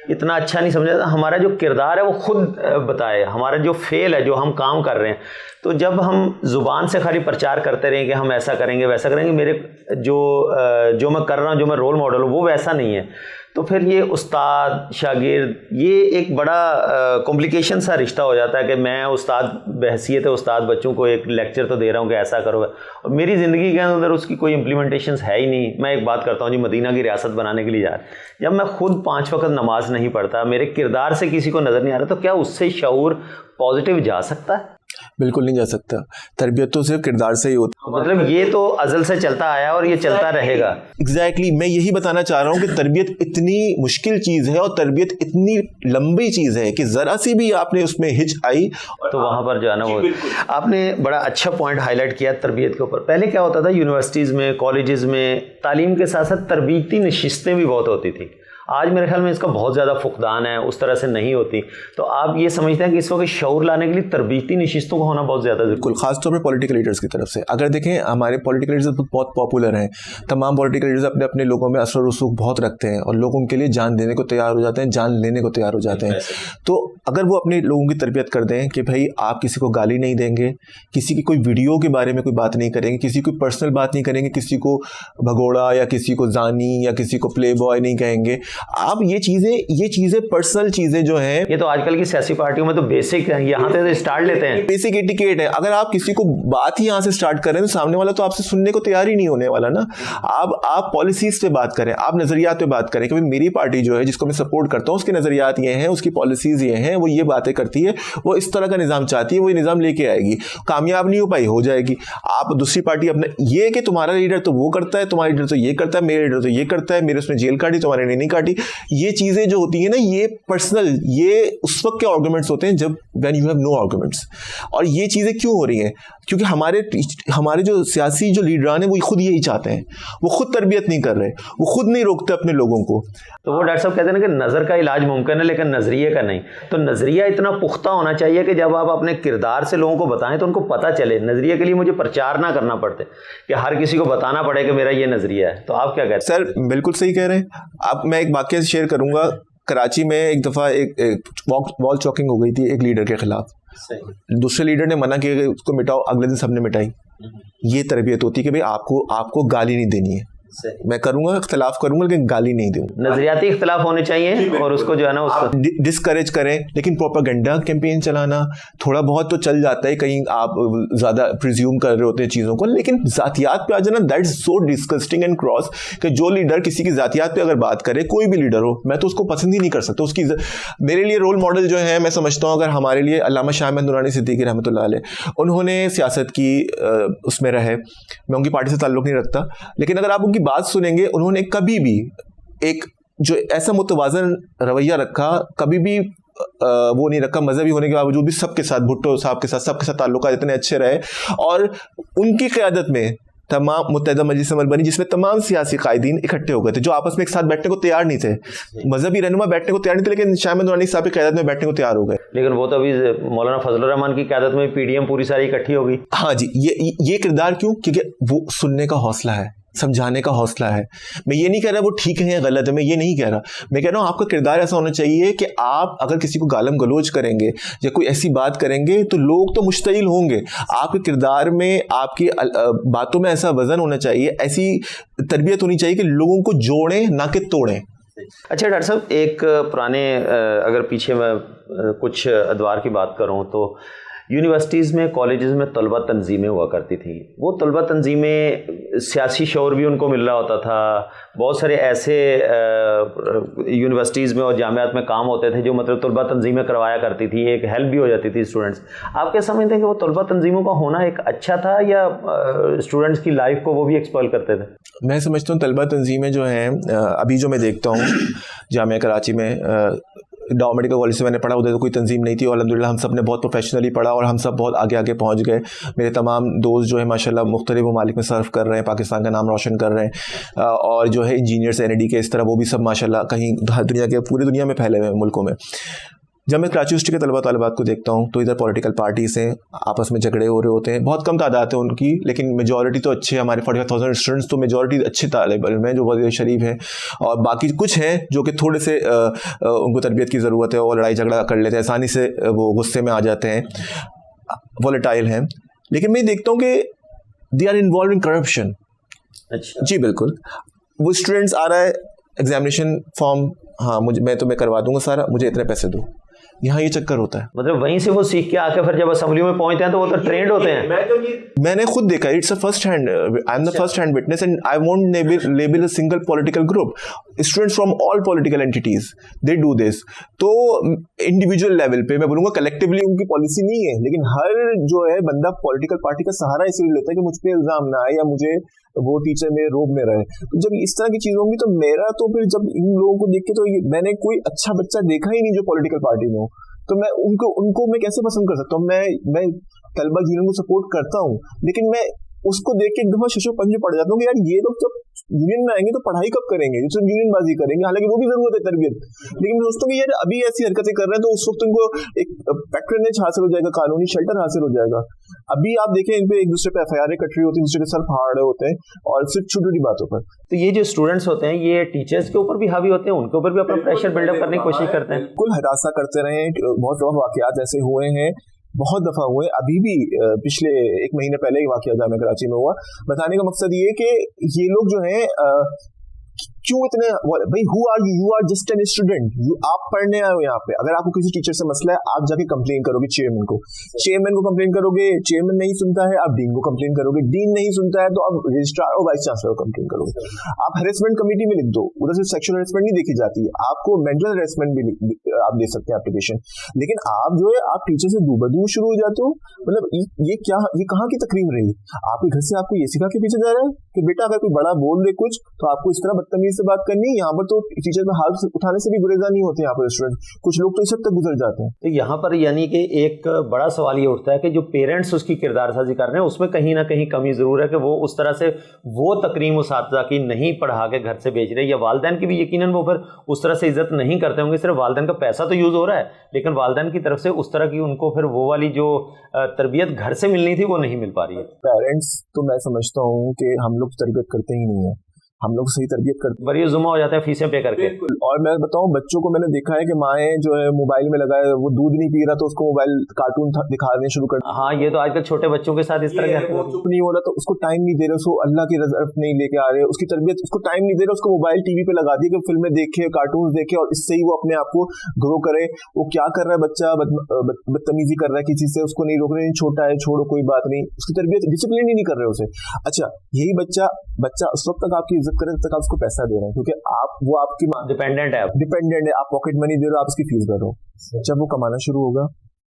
اتنا اچھا نہیں سمجھا جاتا. ہمارا جو کردار ہے وہ خود بتائے, ہمارا جو فعل ہے, جو ہم کام کر رہے ہیں. تو جب ہم زبان سے خالی پرچار کرتے رہیں کہ ہم ایسا کریں گے ویسا کریں گے, میرے جو میں کر رہا ہوں, جو میں رول ماڈل ہوں وہ ویسا نہیں ہے, تو پھر یہ استاد شاگرد یہ ایک بڑا کمپلیکیشن سا رشتہ ہو جاتا ہے کہ میں استاد بحیثیت استاد بچوں کو ایک لیکچر تو دے رہا ہوں کہ ایسا کرو، اور میری زندگی کے اندر اس کی کوئی امپلیمنٹیشنز ہے ہی نہیں. میں ایک بات کرتا ہوں جی، مدینہ کی ریاست بنانے کے لیے جا رہا ہے، جب میں خود 5 وقت نماز نہیں پڑھتا، میرے کردار سے کسی کو نظر نہیں آ رہا، تو کیا اس سے شعور پازیٹیو جا سکتا ہے؟ بالکل نہیں جا سکتا. تربیت تو صرف کردار سے ہی ہوتی ہے. مطلب یہ تو ازل سے چلتا آیا اور یہ چلتا رہے گا. ایگزیکٹلی میں یہی بتانا چاہ رہا ہوں کہ تربیت اتنی مشکل چیز ہے اور تربیت اتنی لمبی چیز ہے کہ ذرا سی بھی آپ نے اس میں ہچ آئی تو وہاں پر جو ہے نا وہ آپ نے بڑا اچھا پوائنٹ ہائی لائٹ کیا تربیت کے اوپر. پہلے کیا ہوتا تھا، یونیورسٹیز میں کالجز میں تعلیم کے ساتھ ساتھ تربیتی نشستیں بھی بہت ہوتی تھی. آج میرے خیال میں اس کا بہت زیادہ فقدان ہے، اس طرح سے نہیں ہوتی. تو آپ یہ سمجھتے ہیں کہ اس وقت شعور لانے کے لیے تربیتی نشستوں کا ہونا بہت زیادہ ضروری ہے؟ بالکل، خاص طور پہ پولیٹیکل لیڈرز کی طرف سے. اگر دیکھیں ہمارے پولیٹیکل لیڈرز بہت پاپولر ہیں، تمام پولیٹیکل لیڈرز اپنے اپنے لوگوں میں اثر و رسوخ بہت رکھتے ہیں اور لوگ ان کے لیے جان دینے کو تیار ہو جاتے ہیں، جان لینے کو تیار ہو جاتے ہیں. تو اگر وہ اپنے لوگوں کی تربیت کر دیں کہ بھائی آپ کسی کو گالی نہیں دیں گے، کسی کی کوئی ویڈیو کے بارے میں کوئی بات نہیں کریں گے، کسی کو پرسنل بات نہیں کریں گے، کسی کو بھگوڑا یا کسی کو زانی یا کسی کو پلے بوائے نہیں کہیں گے، آپ یہ چیزیں پرسنل چیزیں جو ہیں، یہ تو آج کل کی سیاسی پارٹیوں میں تو بیسک ہے، یہاں سے اسٹارٹ لیتے ہیں، بیسک ایٹیکیٹ ہے. اگر آپ کسی کو بات ہی یہاں سے اسٹارٹ کریں تو سامنے والا تو آپ سے سننے کو تیار ہی نہیں ہونے والا نا. آپ پالیسیز پہ بات کریں، آپ نظریات پہ بات کریں کہ میری پارٹی جو ہے جس کو میں سپورٹ کرتا ہوں اس کے نظریات یہ ہیں، اس کی پالیسیز یہ ہیں، وہ یہ باتیں کرتی ہے، وہ اس طرح کا نظام چاہتی ہے، وہ یہ نظام لے کے آئے گی. کامیاب نہیں ہو پائی، ہو جائے گی. آپ دوسری پارٹی اپنا یہ کہ تمہارا لیڈر تو وہ کرتا ہے، تمہارا لیڈر تو یہ کرتا ہے، میرا لیڈر تو یہ کرتا ہے، میرے اس نے جیل کاٹی تمہارے نے نہیں کاٹی، یہ چیزیں جو ہوتی ہیں نا، یہ پرسنل، یہ اس وقت کے آرگومنٹس ہوتے ہیں جب when you have no arguments. اور یہ چیزیں کیوں ہو رہی ہیں؟ کیونکہ ہمارے جو سیاسی جو لیڈران ہیں وہ خود یہی چاہتے ہیں، وہ خود تربیت نہیں کر رہے، وہ خود نہیں روکتے اپنے لوگوں کو. تو وہ ڈاکٹر صاحب کہتے ہیں نا کہ نظر کا علاج ممکن ہے لیکن نظریے کا نہیں. تو نظریہ اتنا پختہ ہونا چاہیے کہ جب آپ اپنے کردار سے لوگوں کو بتائیں تو ان کو پتہ چلے. نظریے کے لیے مجھے پرچار نہ کرنا پڑتے کہ ہر کسی کو بتانا پڑے کہ میرا یہ نظریہ ہے. تو آپ کیا کہتے ہیں؟ سر بالکل صحیح کہہ رہے ہیں. اب میں ایک واقعہ شیئر کروں گا. کراچی میں ایک دفعہ ایک وال چاکنگ ہو گئی تھی ایک لیڈر کے خلاف. دوسرے لیڈر نے منع کیا کہ اس کو مٹاؤ، اگلے دن سب نے مٹائی. یہ تربیت ہوتی ہے کہ بھائی آپ کو گالی نہیں دینی ہے. میں کروں گا، اختلاف کروں گا لیکن گالی نہیں دوں. نظریاتی اختلاف ہونے چاہیے اور اس کو جو ہے نا اس کو ڈسکریج کریں. لیکن پروپیگنڈا کیمپین چلانا تھوڑا بہت تو چل جاتا ہے، کہیں آپ زیادہ پریزیوم کر رہے ہوتے ہیں چیزوں کو. لیکن ذاتیات پہ آ جانا، that is so disgusting and cross کہ جو لیڈر کسی کی ذاتیات پہ اگر بات کرے، کوئی بھی لیڈر ہو، میں تو اس کو پسند ہی نہیں کر سکتا. اس کی میرے لیے رول ماڈل جو ہے میں سمجھتا ہوں، اگر ہمارے لیے علامہ شاہ احمد نورانی صدیقی رحمۃ اللہ علیہ، انہوں نے سیاست کی اس میں رہے، میں ان کی پارٹی سے تعلق نہیں رکھتا، لیکن اگر آپ ان کی بات سنیں گے، انہوں نے کبھی بھی ایک جو ایسا متوازن رویہ رکھا، کبھی بھی وہ نہیں رکھا، مذہبی ہونے کے باوجود بھی سب کے ساتھ، بھٹو صاحب کے ساتھ سب کے ساتھ تعلقات اتنے اچھے رہے. اور ان کی قیادت میں تمام متحدہ مجلس عمل بنی جس میں تمام سیاسی قائدین اکٹھے ہو گئے تھے جو آپس میں ایک ساتھ بیٹھنے کو تیار نہیں تھے. مذہبی رہنما بیٹھنے کو تیار نہیں تھے لیکن شاہ احمد نورانی صاحب کی قیادت میں بیٹھنے کو تیار ہو گئے. لیکن وہ تو ابھی مولانا فضل الرحمان کی قیادت میں پی ڈی ایم پوری ساری اکٹھی ہوگی. ہاں جی، یہ کردار کیوں؟ کیونکہ وہ سننے کا حوصلہ ہے، سمجھانے کا حوصلہ ہے. میں یہ نہیں کہہ رہا وہ ٹھیک ہے یا غلط ہے، میں یہ نہیں کہہ رہا. میں کہہ رہا ہوں آپ کا کردار ایسا ہونا چاہیے کہ آپ اگر کسی کو گالم گلوچ کریں گے یا کوئی ایسی بات کریں گے تو لوگ تو مشتعل ہوں گے. آپ کے کردار میں، آپ کی باتوں میں ایسا وزن ہونا چاہیے، ایسی تربیت ہونی چاہیے کہ لوگوں کو جوڑیں نہ کہ توڑیں. اچھا ڈاکٹر صاحب، ایک پرانے اگر پیچھے میں کچھ ادوار کی بات کروں تو یونیورسٹیز میں، کالجز میں طلبہ تنظیمیں ہوا کرتی تھیں. وہ طلبہ تنظیمیں سیاسی شعور بھی ان کو مل رہا ہوتا تھا. بہت سارے ایسے یونیورسٹیز میں اور جامعات میں کام ہوتے تھے جو مطلب طلبہ تنظیمیں کروایا کرتی تھی، ایک ہیلپ بھی ہو جاتی تھی اسٹوڈنٹس. آپ کیا سمجھتے ہیں کہ وہ طلبہ تنظیموں کا ہونا ایک اچھا تھا یا اسٹوڈنٹس کی لائف کو وہ بھی ایکسپوائل کرتے تھے؟ میں سمجھتا ہوں طلبہ تنظیمیں جو ہیں، ابھی جو میں دیکھتا ہوں جامعہ کراچی میں، ڈاؤ میڈیکل کالج سے میں نے پڑھا، ادھر تو کوئی تنظیم نہیں تھی اور الحمدللہ ہم سب نے بہت پروفیشنلی پڑھا اور ہم سب بہت آگے پہنچ گئے. میرے تمام دوست جو ہے ماشاءاللہ مختلف ممالک میں سرو کر رہے ہیں، پاکستان کا نام روشن کر رہے ہیں، اور جو ہے انجینئرس این ای ڈی کے اس طرح وہ بھی سب ماشاءاللہ کہیں دنیا کے پوری دنیا میں پھیلے ہوئے ملکوں میں. جب میں کراچی یونیورسٹی کے طلبہ طالبات کو دیکھتا ہوں تو ادھر پولیٹیکل پارٹیز ہیں، آپس میں جھگڑے ہو رہے ہوتے ہیں، بہت کم تعداد ہے ان کی، لیکن میجورٹی تو اچھے. ہمارے 45,000 اسٹوڈنٹس تو میجورٹی اچھے طالب علم ہیں جو بہت شریف ہیں، اور باقی کچھ ہیں جو کہ تھوڑے سے ان کو تربیت کی ضرورت ہے، اور لڑائی جھگڑا کر لیتے ہیں، آسانی سے وہ غصے میں آ جاتے ہیں، ولیٹائل ہیں. لیکن میں دیکھتا ہوں کہ they are involved in corruption. اچھا جی بالکل. وہ اسٹوڈنٹس آ رہا ہے एग्जामिनेशन फॉर्म, हाँ मुझे, मैं तुम्हें करवा दूंगा सारा, मुझे इतने पैसे दो। यहाँ ये चक्कर होता है। मतलब वहीं से वो सीख के आके फिर जब असेंबली में पहुंचते हैं तो वो तो ट्रेंड होते हैं। मैंने खुद देखा, it's a first hand, I am the first hand witness and I won't label a single political group, students from all political entities they do this. तो इंडिविजुअल लेवल पे मैं बोलूंगा कलेक्टिवली उनकी पॉलिसी नहीं है, लेकिन हर जो है बंदा पॉलिटिकल पार्टी का सहारा इसलिए लेता है कि मुझ पे इल्जाम ना आए या मुझे वो टीचर मेरे रोब में रहे। तो जब इस तरह की चीज होंगी तो मेरा तो फिर जब इन लोगों को देख के तो मैंने कोई अच्छा बच्चा देखा ही नहीं जो पॉलिटिकल पार्टी में हो, तो मैं उनको मैं कैसे पसंद कर सकता हूँ। मैं तलबा यूनियन को सपोर्ट करता हूँ, लेकिन मैं उसको देख के एकदम शशो पंजे पड़ जाता हूँ कि यार ये लोग जब यूनियन में आएंगे तो पढ़ाई कब करेंगे, जो यूनियन बाजी करेंगे, हालांकि वो भी जरूरत है तरबियत, लेकिन मैं सोचता हूँ कि यार अभी ऐसी हरकतें कर रहे हैं तो उस वक्त उनको एक पैट्रनेज हासिल हो जाएगा, कानूनी शेल्टर हासिल हो जाएगा। अभी आप देखें इन पे एक दूसरे पे FIR कट रही होती है, दूसरे के सर फाड़ रहे होते हैं और सिर्फ छोटी छोटी बातों पर। तो ये जो स्टूडेंट्स होते हैं ये टीचर्स के ऊपर भी हावी होते हैं, उनके ऊपर भी अपना प्रेशर बिल्डअप करने की कोशिश करते हैं। बिल्कुल हरासा करते रहे, बहुत दफा वाकयात ऐसे हुए हैं, बहुत दफा हुए। अभी भी पिछले 1 महीने पहले ही वाकया जामिया कराची में हुआ। बताने का मकसद ये कि ये लोग जो है क्यों इतने, भाई who are you are just an student, आप पढ़ने आए हो यहाँ पे। अगर आपको किसी टीचर से मसला है आप जाके कंप्लेन करोगे चेयरमैन को कंप्लेन करोगे, चेयरमैन नहीं सुनता है आप डीन को कंप्लेन करोगे, डीन नहीं सुनता है तो आप रजिस्ट्रार और वाइस चांसलर को कंप्लेन करोगे। आप हरेसमेंट कमेटी में लिख दो, उधर से सेक्सुअल हरेसमेंट नहीं देखी जाती है, आपको मेंटल हरेसमेंट भी आप दे सकते हैं एप्लीकेशन। लेकिन आप जो है आप टीचर से दूर शुरू हो जाते हो। मतलब ये कहाँ की तकरीम रही? आपके घर से आपको ये सिखा के पीछे जा रहा है कि बेटा अगर कोई बड़ा बोल दे कुछ तो आपको इस तरह बदतमीजी से बात करनी। यहाँ पर तो टीचर में हाथ उठाने से भी गुरेजा नहीं होते यहाँ पर स्टूडेंट, कुछ लोग तो इस हद तक गुजर जाते हैं। तो यहाँ पर यानी कि एक बड़ा सवाल ये उठता है कि जो पेरेंट्स उसकी किरदार साजी कर रहे हैं उसमें कहीं ना कहीं कमी जरूर है कि वो उस तरह से वो तकरीम उसातिज़ा की नहीं पढ़ा के घर से भेज रहे, या वालिदैन की भी यकीनन वो फिर उस तरह से इज्जत नहीं करते होंगे। सिर्फ वालिदैन का पैसा तो यूज़ हो रहा है, लेकिन वालिदैन की तरफ से उस तरह की उनको फिर वो वाली जो तरबियत घर से मिलनी थी वो नहीं मिल पा रही है। पेरेंट्स तो मैं समझता हूँ कि हम लोग तरबियत करते ही नहीं है, हम लोग सही तरबियत करते बड़ी जुम्मा हो जाता है फीसें पे करके। और मैं बताऊं बच्चों को मैंने देखा है कि माएँ जो है मोबाइल में लगाए, वो दूध नहीं पी रहा तो उसको मोबाइल कार्टून दिखाने शुरू कर। हाँ ये तो आजकल छोटे बच्चों के साथ इस तरह नहीं हो रहा तो उसको टाइम नहीं दे रहे, उसको अल्लाह की रिजल्ट नहीं लेके आ रहे, उसकी तरबियत उसको टाइम नहीं दे रहे, उसको मोबाइल टीवी पे लगा दिए कि फिल्में देखे, कार्टून देखे और इससे ही वो अपने आप को ग्रो करे। वो क्या कर रहा है बच्चा, बदतमीजी कर रहा है किसी से, उसको नहीं रोक रहे, छोटा है छोड़ो कोई बात नहीं, उसकी तरबियत डिसिप्लिन ही नहीं कर रहे उसे। अच्छा यही बच्चा उस वक्त तक आपकी इज्जत करे तक आप उसको पैसा दे रहे हैं क्योंकि वो आपकी डिपेंडेंट है, आप पॉकेट मनी दे रहे हो, आप उसकी फीस भर रहे हो। जब वो कमाना शुरू होगा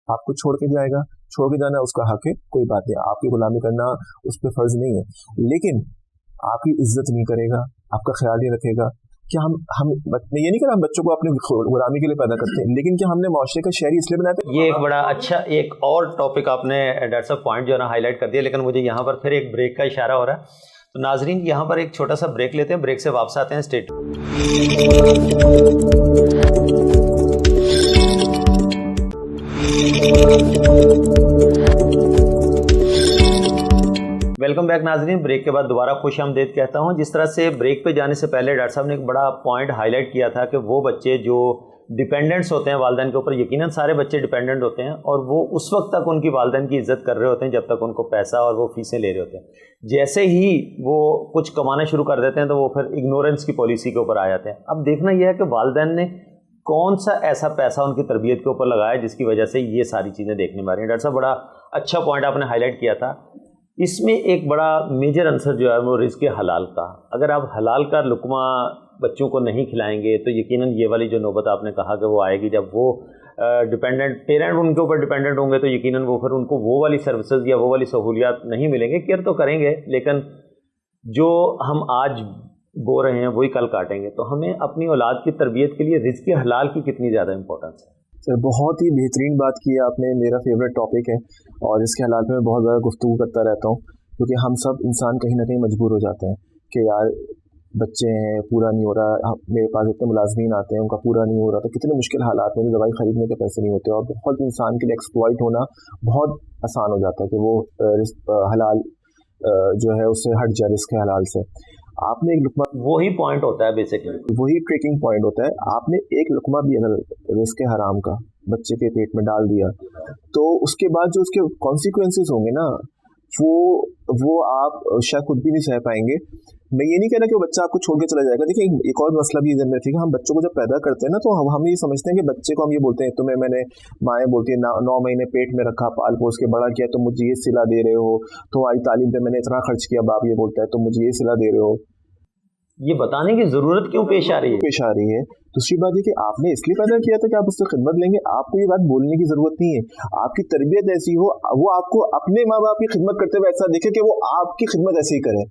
आपको छोड़ के जाएगा, छोड़ के जाना उसका हक है, कोई बात नहीं, आपकी गुलामी करना उस पर फर्ज नहीं है, लेकिन आपकी इज्जत नहीं करेगा, आपका ख्याल नहीं रखेगा। क्या हम ये नहीं कर हम बच्चों को अपने गुलामी के लिए पैदा करते हैं, लेकिन क्या हमने माशरे का शहरी इसलिए बनाते हैं? ये एक बड़ा अच्छा एक और टॉपिक आपने डॉक्टर साहब पॉइंट जो है ना हाईलाइट कर दिया, लेकिन मुझे यहाँ पर फिर एक ब्रेक का इशारा हो रहा है। तो नाजरीन यहाँ पर एक छोटा सा ब्रेक लेते हैं, ब्रेक से वापस आते हैं। स्टेट वेलकम बैक नाजरीन। ब्रेक के बाद दोबारा खुश आमदीद कहता हूँ। जिस तरह से ब्रेक पे जाने से पहले डॉक्टर साहब ने एक बड़ा पॉइंट हाईलाइट किया था कि वो बच्चे जो डिपेंडेंट्स होते हैं वालिदैन के ऊपर, यकीनन सारे बच्चे डिपेंडेंट होते हैं और वो उस वक्त तक उनकी वालिदैन की इज़्ज़त कर रहे होते हैं जब तक उनको पैसा और वो फीसें ले रहे होते हैं। जैसे ही वो कुछ कमाना शुरू कर देते हैं तो वो फिर इग्नोरेंस की पॉलिसी के ऊपर आ जाते हैं। अब देखना यह है कि वालिदैन ने कौन सा ऐसा पैसा उनकी तरबियत के ऊपर लगाया जिसकी वजह से ये सारी चीज़ें देखने में आ रही हैं। डॉक्टर साहब बड़ा अच्छा पॉइंट आपने हाईलाइट किया था। इसमें एक बड़ा मेजर आंसर जो है वो रिज़्क़ हलाल का। अगर आप हलाल का लुकमा बच्चों को नहीं खिलाएंगे तो यकीनन ये वाली जो नौबत आपने कहा कि वो आएगी जब वो डिपेंडेंट पेरेंट उनके ऊपर डिपेंडेंट होंगे तो यकीनन वो फिर उनको वो वाली सर्विसेज या वो वाली सहूलियात नहीं मिलेंगे। केयर तो करेंगे लेकिन जो हम आज बो रहे हैं वही कल काटेंगे। तो हमें अपनी औलाद की तरबियत के लिए रिज़्क़ हलाल की कितनी ज़्यादा इंपॉर्टेंस है? सर बहुत ही बेहतरीन बात की है आपने, मेरा फेवरेट टॉपिक है और इसके हालात में मैं बहुत ज़्यादा गुफ्तगू करता रहता हूँ क्योंकि हम सब इंसान कहीं ना कहीं मजबूर हो जाते हैं कि यार बच्चे हैं, पूरा नहीं हो रहा, मेरे पास इतने मुलाजमीन आते हैं उनका पूरा नहीं हो रहा, तो कितने मुश्किल हालात में दवाई ख़रीदने के पैसे नहीं होते और बहुत इंसान के लिए एक्सप्लॉइट होना बहुत आसान हो जाता है कि वो हलाल जो है उससे हट जाए रिस्क हलाल से। आपने एक लुकमा, वही पॉइंट होता है बेसिकली, वही ट्रेकिंग पॉइंट होता है। आपने एक लुकमा भी अगर रिस्क हराम का बच्चे के पेट में डाल दिया तो उसके बाद जो उसके कॉन्सिक्वेंसेस होंगे ना वो आप शायद खुद भी नहीं सह पाएंगे। मैं ये नहीं कह रहा कि बच्चा आपको छोड़ के चला जाएगा। देखिए एक और मसला भी इधर में थी कि हम बच्चों को जब पैदा करते हैं ना तो हम ये समझते हैं कि बच्चे को हम ये बोलते हैं तुम्हें मैंने, माएँ बोलती है 9 महीने पेट में रखा, पाल पोस के बड़ा किया, तुम मुझे ये सिला दे रहे हो, तुम्हारी तालीम पे मैंने इतना खर्च किया, बाप ये बोलता है तुम मुझे ये सिला दे रहे हो। ये बताने की जरूरत क्यों पेश आ रही है? दूसरी बात ये कि आपने इसलिए पैदा किया था कि आप उससे खिदमत लेंगे, आपको ये बात बोलने की जरूरत नहीं है। आपकी तरबियत ऐसी हो, वो आपको अपने माँ बाप की खिदमत करते हुए ऐसा दिखे कि वो आपकी खिदमत ऐसे ही करे।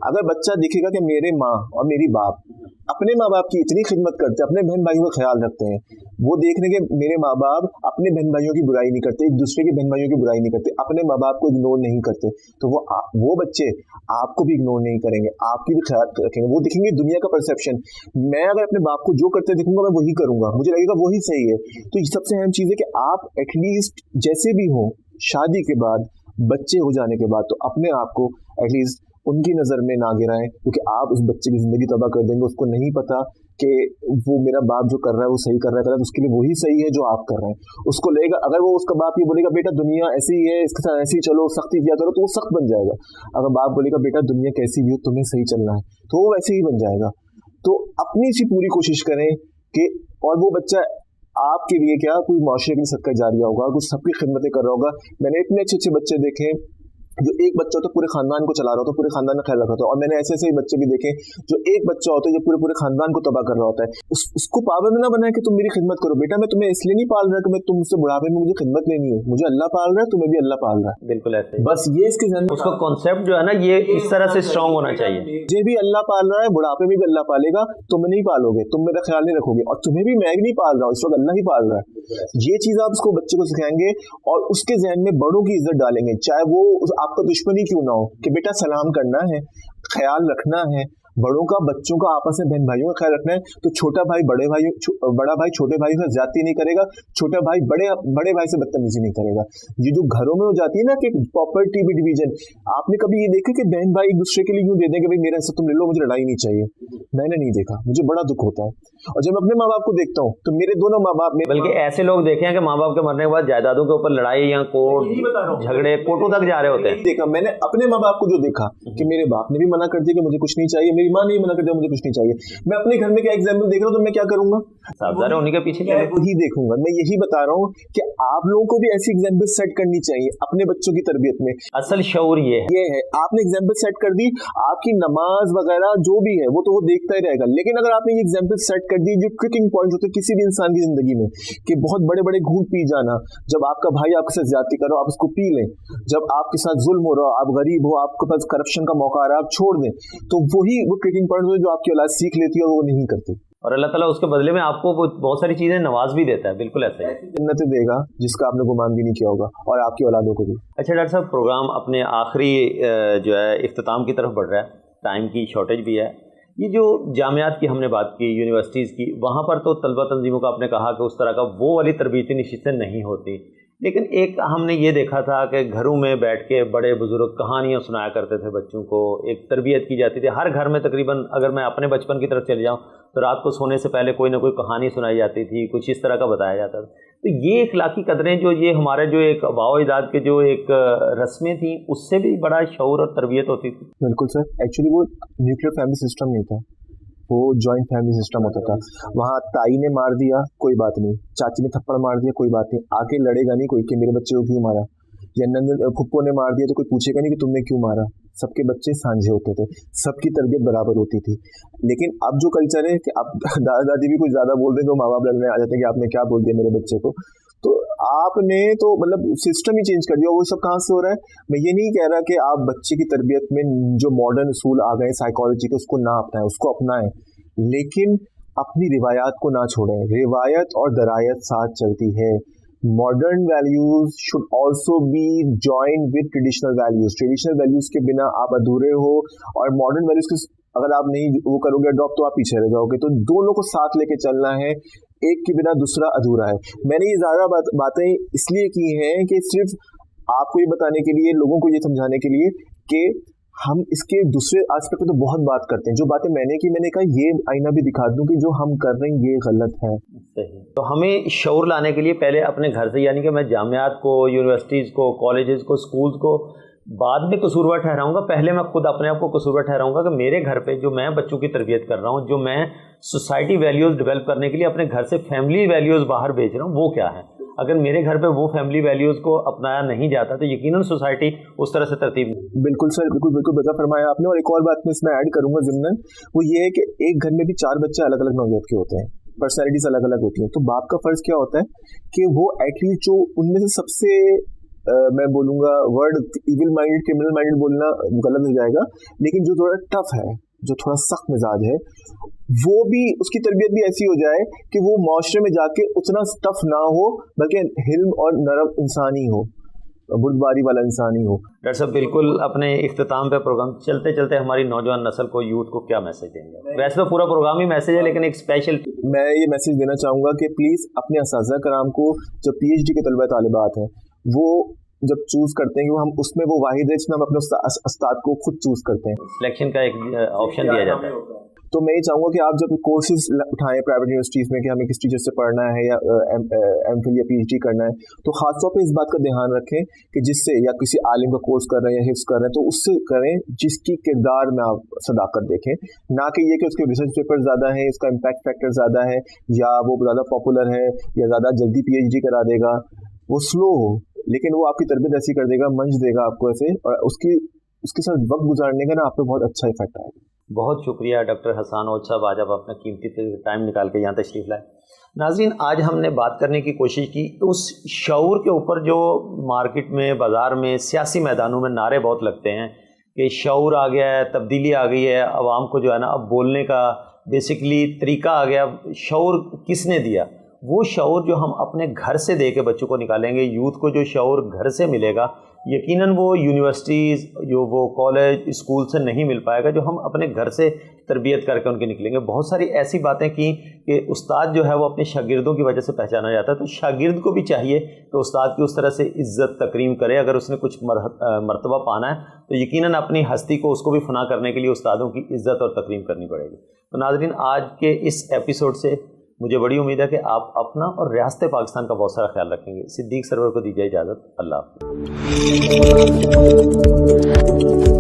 अगर बच्चा दिखेगा कि मेरे माँ और मेरी बाप अपने माँ बाप की इतनी खिदमत करते, अपने बहन भाइयों का ख्याल रखते हैं, वो देखने के मेरे माँ बाप अपने बहन भाइयों की बुराई नहीं करते, एक दूसरे के बहन भाइयों की बुराई नहीं करते, अपने माँ बाप को इग्नोर नहीं करते, तो वो बच्चे आपको भी इग्नोर नहीं करेंगे, आपकी भी ख्याल रखेंगे। वो देखेंगे दुनिया का परसेप्शन, मैं अगर अपने बाप को जो करते देखूंगा मैं वही करूंगा, मुझे लगेगा वही सही है। तो ये सबसे अहम चीज़ है कि आप एटलीस्ट जैसे भी हो, शादी के बाद, बच्चे हो जाने के बाद, तो अपने आप को एटलीस्ट उनकी नज़र में ना गिराएं, क्योंकि आप उस बच्चे की ज़िंदगी तबाह कर देंगे। उसको नहीं पता कि वो मेरा बाप जो कर रहा है वो सही कर रहा है, उसके लिए वही सही है जो आप कर रहे हैं। उसको लगेगा, अगर वो उसका बाप ये बोलेगा बेटा दुनिया ऐसी ही है, इसके साथ ऐसे ही चलो, सख्ती किया करो, तो वो सख्त बन जाएगा। अगर बाप बोलेगा बेटा दुनिया कैसी भी हो तुम्हें सही चलना है, तो वो वैसे ही बन जाएगा। तो अपनी सी पूरी कोशिश करें कि, और वो बच्चा आपके लिए क्या कोई मुआशरे के लिए सदका जारिया होगा, कुछ सबकी खिदमतें कर रहा होगा। मैंने इतने अच्छे अच्छे बच्चे देखे जो एक बच्चा होता है पूरे खानदान को चला रहा होता है, पूरे खानदान का ख्याल रख रहा होता है, और मैंने ऐसे ऐसे बच्चे भी देखे जो एक बच्चा होता है जो पूरे खानदान को तबाह कर रहा होता है। उसको पाबंद ना बनाए कि तुम मेरी खिदमत करो, बेटा मैं तुम्हें इसलिए नहीं पाल रहा कि मैं तुमसे बुढ़ापे में मुझे खिदमत लेनी है, मुझे अल्लाह पाल रहा है, तुम्हें भी अल्लाह पाल रहा है। बिल्कुल ऐसे बस ये इसके जहन में उसका कॉन्सेप्ट जो है ना ये इस तरह से स्ट्रांग होना चाहिए। मुझे भी अल्लाह पाल रहा है, बुढ़ापे में भी अल्लाह पालेगा, तुम नहीं पालोगे, तुम मेरा ख्याल नहीं रखोगे, और तुम्हें भी मैं भी नहीं पाल रहा हूँ, इस वक्त अल्लाह ही पाल रहा है। ये चीज आप उसको बच्चे को सिखाएंगे और उसके जहन में बड़ों की इज्जत डालेंगे, चाहे वो आपका दुश्मन ही क्यों ना हो, कि बेटा सलाम करना है, ख्याल रखना है बड़ों का, बच्चों का आपस में बहन भाइयों का ख्याल रखना है। तो छोटा भाई बड़ा भाई छोटे भाई से ज्यादती नहीं करेगा, छोटा भाई बड़े भाई से बदतमीजी नहीं करेगा। ये जो घरों में हो जाती है ना कि प्रॉपर्टी भी डिवीजन, आपने कभी ये देखा कि बहन भाई एक दूसरे के लिए यूं दे दें कि भाई मेरा हिस्सा तुम ले लो, मुझे लड़ाई नहीं चाहिए? मैंने नहीं देखा, मुझे बड़ा दुख होता है। और जब अपने माँ बाप को देखता हूँ तो मेरे दोनों माँ बाप में, बल्कि ऐसे लोग देखे हैं कि माँ बाप के मरने के बाद जायदादों के ऊपर लड़ाई या कोर्ट झगड़े कोर्टों तक जा रहे होते हैं। देखा मैंने अपने माँ बाप को जो देखा कि मेरे बाप ने भी मना कर दिया कि मुझे कुछ नहीं चाहिए, मेरी माँ ने भी मना कर दिया मुझे कुछ नहीं चाहिए। मैं अपने घर में क्या एग्जाम्पल देख रहा हूँ, तो मैं क्या करूंगा? सावधान उन्हीं के पीछे वही देखूंगा। मैं यही बता रहा हूँ कि आप लोगों को भी ऐसी एग्जाम्पल सेट करनी चाहिए अपने बच्चों की तरबियत में। असल शऊर ये है, आपने एग्जाम्पल सेट कर दी, आपकी नमाज वगैरह जो भी है वो तो वो देखता ही रहेगा, लेकिन अगर आपने ये एग्जाम्पल सेट कर दी, जो ट्रिकिंग पॉइंट होते हैं किसी भी इंसान की जिंदगी में, कि बहुत बड़े बड़े घूंट पी जाना, जब आपका भाई आपके साथ ज्यादती कर रहा हो आप उसको पी लें, जब आपके साथ जुल्म हो रहा हो, आप गरीब हो, आपके पास करप्शन का मौका आ रहा है, आप छोड़ दें, तो वही वो ट्रिकिंग पॉइंट जो आपकी औलाद सीख लेती है और वो नहीं करती, और अल्लाह ताला उसके बदले में आपको बहुत सारी चीजें नवाज भी देता है। बिल्कुल ऐसा है, जन्नत देगा जिसका आपने गुमान भी नहीं किया होगा, और आपकी औलादों को भी। अच्छा डॉक्टर साहब, प्रोग्राम अपने आखिरी जो है इख्तिताम की तरफ बढ़ रहा है, टाइम की शॉर्टेज भी है। ये जो जामियात की हमने बात की, यूनिवर्सिटीज़ की, वहाँ पर तो तलबा तंजीमों का आपने कहा कि उस तरह का वो वाली तरबियती नशिस्तें नहीं होती, लेकिन एक हमने ये देखा था कि घरों में बैठ के बड़े बुजुर्ग कहानियाँ सुनाया करते थे बच्चों को, एक तरबियत की जाती थी। हर घर में तकरीबन, अगर मैं अपने बचपन की तरफ चले जाऊँ तो रात को सोने से पहले कोई ना कोई कहानी सुनाई जाती थी, कुछ इस तरह का बताया जाता था। तो ये इखलाकी कदरें जो ये हमारे जो एक आबाओ अजदाद के जो एक रस्में थी, उससे भी बड़ा शऊर और तरबियत होती थी। बिल्कुल सर, एक्चुअली वो न्यूक्लियर फैमिली सिस्टम नहीं था, वो जॉइंट फैमिली सिस्टम होता था। वहाँ ताई ने मार दिया कोई बात नहीं, चाची ने थप्पड़ मार दिया कोई बात नहीं, आके लड़ेगा नहीं कोई कि मेरे बच्चे को क्यों मारा, या नंद फुप्पो ने मार दिया तो कोई पूछेगा नहीं कि तुमने क्यों मारा। सबके बच्चे सांझे होते थे, सबकी तरबियत बराबर होती थी। लेकिन अब जो कल्चर है कि अब दादा दादी भी कुछ ज़्यादा बोल दें तो माँ बाप लड़ने आ जाते हैं कि आपने क्या बोल दिया मेरे बच्चे को। तो आपने तो मतलब सिस्टम ही चेंज कर दिया। वो सब कहाँ से हो रहा है? मैं ये नहीं कह रहा कि आप बच्चे की तरबियत में जो मॉडर्न उसूल आ गए साइकोलॉजी के उसको ना अपनाएं, उसको अपनाएं, लेकिन अपनी रिवायात को ना छोड़ें। रिवायत और दरायत साथ चलती है। Modern values should also be join with traditional values. Traditional values के बिना आप अधूरे हो, और मॉडर्न वैल्यूज के अगर आप नहीं वो करोगे अडॉप्ट तो आप पीछे रह जाओगे। तो दोनों को साथ लेके चलना है, एक के बिना दूसरा अधूरा है। मैंने ये ज़्यादा बातें इसलिए की हैं कि सिर्फ आपको ये बताने के लिए, लोगों को ये समझाने के लिए कि हम इसके दूसरे एस्पेक्ट पे तो बहुत बात करते हैं। जो बातें मैंने कहा ये आईना भी दिखा दूं कि जो हम कर रहे हैं ये गलत है। तो हमें शऊर लाने के लिए पहले अपने घर से, यानी कि मैं जामियात को, यूनिवर्सिटीज़ को, कॉलेजेस को, स्कूल्स को بعد میں قصورور ٹھہراؤں گا, پہلے میں خود اپنے آپ کو قصورور ٹھہراؤں گا کہ میرے گھر پہ جو میں بچوں کی تربیت کر رہا ہوں, جو میں سوسائٹی ویلیوز ڈیولپ کرنے کے لیے اپنے گھر سے فیملی ویلیوز باہر بھیج رہا ہوں, وہ کیا ہے. اگر میرے گھر پہ وہ فیملی ویلیوز کو اپنایا نہیں جاتا تو یقیناً سوسائٹی اس طرح سے ترتیب. بالکل سر, بالکل بتا فرمایا آپ نے. اور ایک اور بات میں اس میں ایڈ کروں گا ضمن, وہ یہ ہے کہ ایک گھر میں بھی 4 بچے الگ الگ نوعیت کے ہوتے ہیں, پرسنالٹیز الگ الگ ہوتی ہیں. تو باپ کا فرض کیا ہوتا ہے کہ وہ ایٹ لیسٹ جو ان میں سے سب سے میں بولوں گا word evil minded criminal minded بولنا غلط ہو جائے گا, لیکن جو تھوڑا ٹف ہے, جو تھوڑا سخت مزاج ہے, وہ بھی اس کی تربیت بھی ایسی ہو جائے کہ وہ معاشرے میں جا کے اتنا ٹف نہ ہو, بلکہ حلم اور نرم انسان ہی ہو, بردباری والا انسان ہی ہو. ڈاکٹر صاحب بالکل اپنے اختتام پہ پروگرام چلتے چلتے ہماری نوجوان نسل کو, یوتھ کو کیا میسج دیں گے؟ ویسے تو پورا پروگرام ہی میسج ہے, لیکن ایک اسپیشل میں یہ میسج دینا چاہوں گا کہ پلیز اپنے اساتذہ کرام کو, جو پی ایچ ڈی کے طلبہ طالبات ہیں, وہ جب چوز کرتے ہیں کہ ہم اس میں وہ واحد ہے جس میں ہم اپنے استاد کو خود چوز کرتے ہیں, سلیکشن کا ایک آپشن دیا جاتا ہے. تو میں یہ چاہوں گا کہ آپ جب کورسز اٹھائیں پرائیویٹ یونیورسٹیز میں کہ ہمیں کس ٹیچر سے پڑھنا ہے یا ایم فل یا پی ایچ ڈی کرنا ہے, تو خاص طور پہ اس بات کا دھیان رکھیں کہ جس سے, یا کسی عالم کا کورس کر رہے ہیں یا حفظ کر رہے ہیں, تو اس سے کریں جس کی کردار میں آپ صداقت دیکھیں, نہ کہ یہ کہ اس کے ریسرچ پیپر زیادہ ہیں, اس کا امپیکٹ فیکٹر زیادہ ہے, یا وہ زیادہ پاپولر ہے, یا زیادہ جلدی پی ایچ ڈی کرا دے گا. وہ سلو ہو لیکن وہ آپ کی تربیت ایسی کر دے گا, منچ دے گا آپ کو ایسے, اور اس کے ساتھ وقت گزارنے کا نا آپ پہ بہت اچھا افیکٹ آئے گا. بہت شکریہ ڈاکٹر حسان اوجھ صاحب, آج آپ اپنا قیمتی ٹائم نکال کے یہاں تشریف لائے. ناظرین, آج ہم نے بات کرنے کی کوشش کی اس شعور کے اوپر جو مارکیٹ میں, بازار میں, سیاسی میدانوں میں نعرے بہت لگتے ہیں کہ شعور آ گیا ہے, تبدیلی آ گئی ہے, عوام کو جو ہے نا اب بولنے کا بیسکلی طریقہ آ گیا. شعور کس نے دیا؟ وہ شعور جو ہم اپنے گھر سے دے کے بچوں کو نکالیں گے. یوتھ کو جو شعور گھر سے ملے گا, یقیناً وہ یونیورسٹیز, جو وہ کالج, اسکول سے نہیں مل پائے گا, جو ہم اپنے گھر سے تربیت کر کے ان کے نکلیں گے. بہت ساری ایسی باتیں کی کہ استاد جو ہے وہ اپنے شاگردوں کی وجہ سے پہچانا جاتا ہے, تو شاگرد کو بھی چاہیے کہ استاد کی اس طرح سے عزت تکریم کرے. اگر اس نے کچھ مرتبہ پانا ہے تو یقیناً اپنی ہستی کو, اس کو بھی فنا کرنے کے لیے استادوں کی عزت اور تکریم کرنی پڑے گی. تو ناظرین, آج کے اس ایپیسوڈ سے مجھے بڑی امید ہے کہ آپ اپنا اور ریاست پاکستان کا بہت سارا خیال رکھیں گے. صدیق سرور کو دیجیے اجازت. اللہ حافظ.